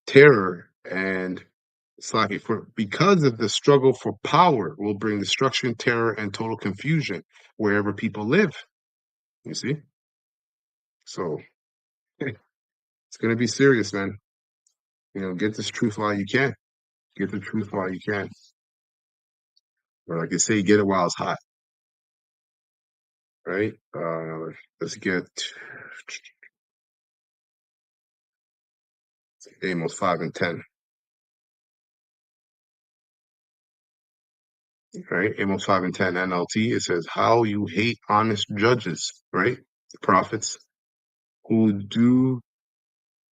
terror, and because of the struggle for power will bring destruction, terror, and total confusion wherever people live. You see? So it's gonna be serious, man. Get this truth while you can. Get the truth while you can. Or like I say, get it while it's hot. Right? Let's get Amos 5 and 10. Right? Amos 5 and 10 NLT. It says, how you hate honest judges, right? Prophets who do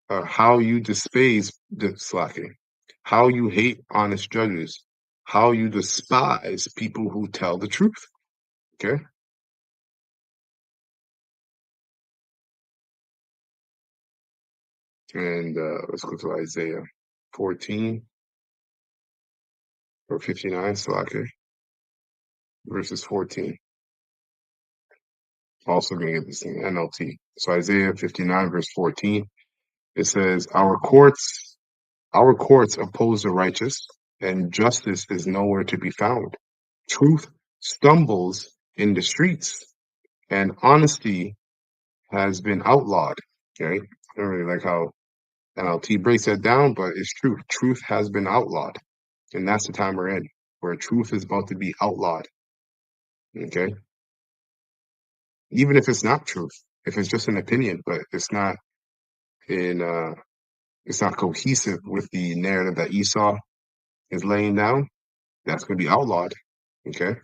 how you despise the slacking, how you hate honest judges, how you despise people who tell the truth. Okay. And let's go to Isaiah 14 or 59, slacking, verses 14. Also going to get this thing, NLT. So Isaiah 59, verse 14, it says, our courts oppose the righteous, and justice is nowhere to be found. Truth stumbles in the streets, and honesty has been outlawed. Okay, I don't really like how NLT breaks that down, but it's true. Truth has been outlawed, and that's the time we're in, where truth is about to be outlawed. Okay, even if it's not truth, if it's just an opinion, but it's not cohesive with the narrative that Esau is laying down, that's going to be outlawed. Okay.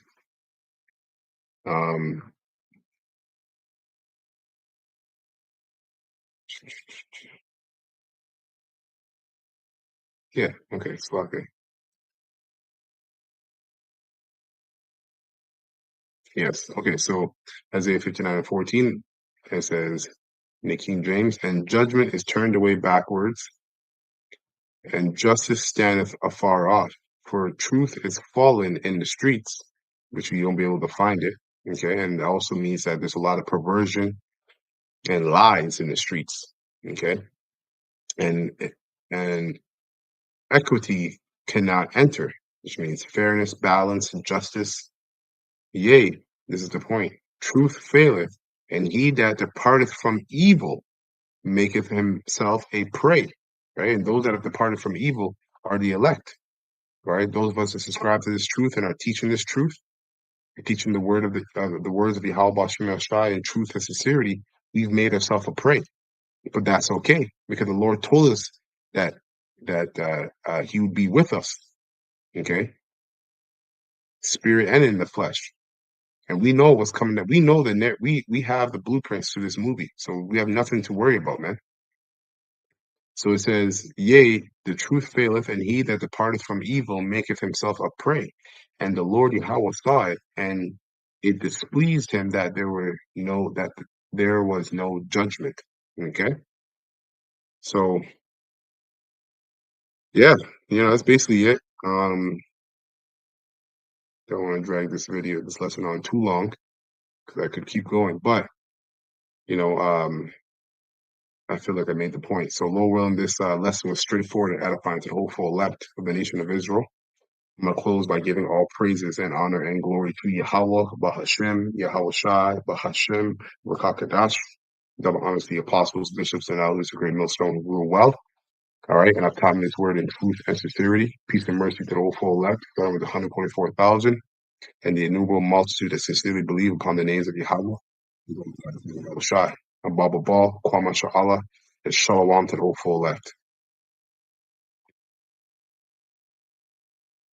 Yeah. Okay. Sloppy. Yes. Okay. So Isaiah 59 and 14, it says in the King James, and judgment is turned away backwards, and justice standeth afar off. For truth is fallen in the streets, which you won't be able to find it. Okay. And it also means that there's a lot of perversion and lies in the streets. Okay. And equity cannot enter, which means fairness, balance, and justice. Yea, this is the point. Truth faileth, and he that departeth from evil maketh himself a prey. Right? And those that have departed from evil are the elect. Right? Those of us that subscribe to this truth and are teaching this truth, teaching the word of the words of Yahweh Shem Shai in truth and sincerity, we've made ourselves a prey. But that's okay, because the Lord told us that He would be with us. Okay, spirit and in the flesh. And we know what's coming. That we know we have the blueprints to this movie, so we have nothing to worry about, man. So it says, yea, the truth faileth, and he that departeth from evil maketh himself a prey. And the Lord Yahweh saw it, and it displeased him that there was no judgment. Okay, so yeah, that's basically it. Don't want to drag this lesson on too long, because I could keep going, but I feel like I made the point. So, Lord willing, this lesson was straightforward and edifying to the whole full elect of the nation of Israel. I'm going to close by giving all praises and honor and glory to Yahweh, Bahashem, Yahweh Shai, Bahashem, Rakakadash. Double honors to the apostles, bishops, and elders, a great millstone who rule well. All right, and I've taught this word in truth and sincerity. Peace and mercy to the whole full elect, starting with the 124,000, and the innumerable multitude that sincerely believe upon the names of Yahweh, Yahweh Shai, Abba Kwama Sha'ala, and Shalom to the whole full elect.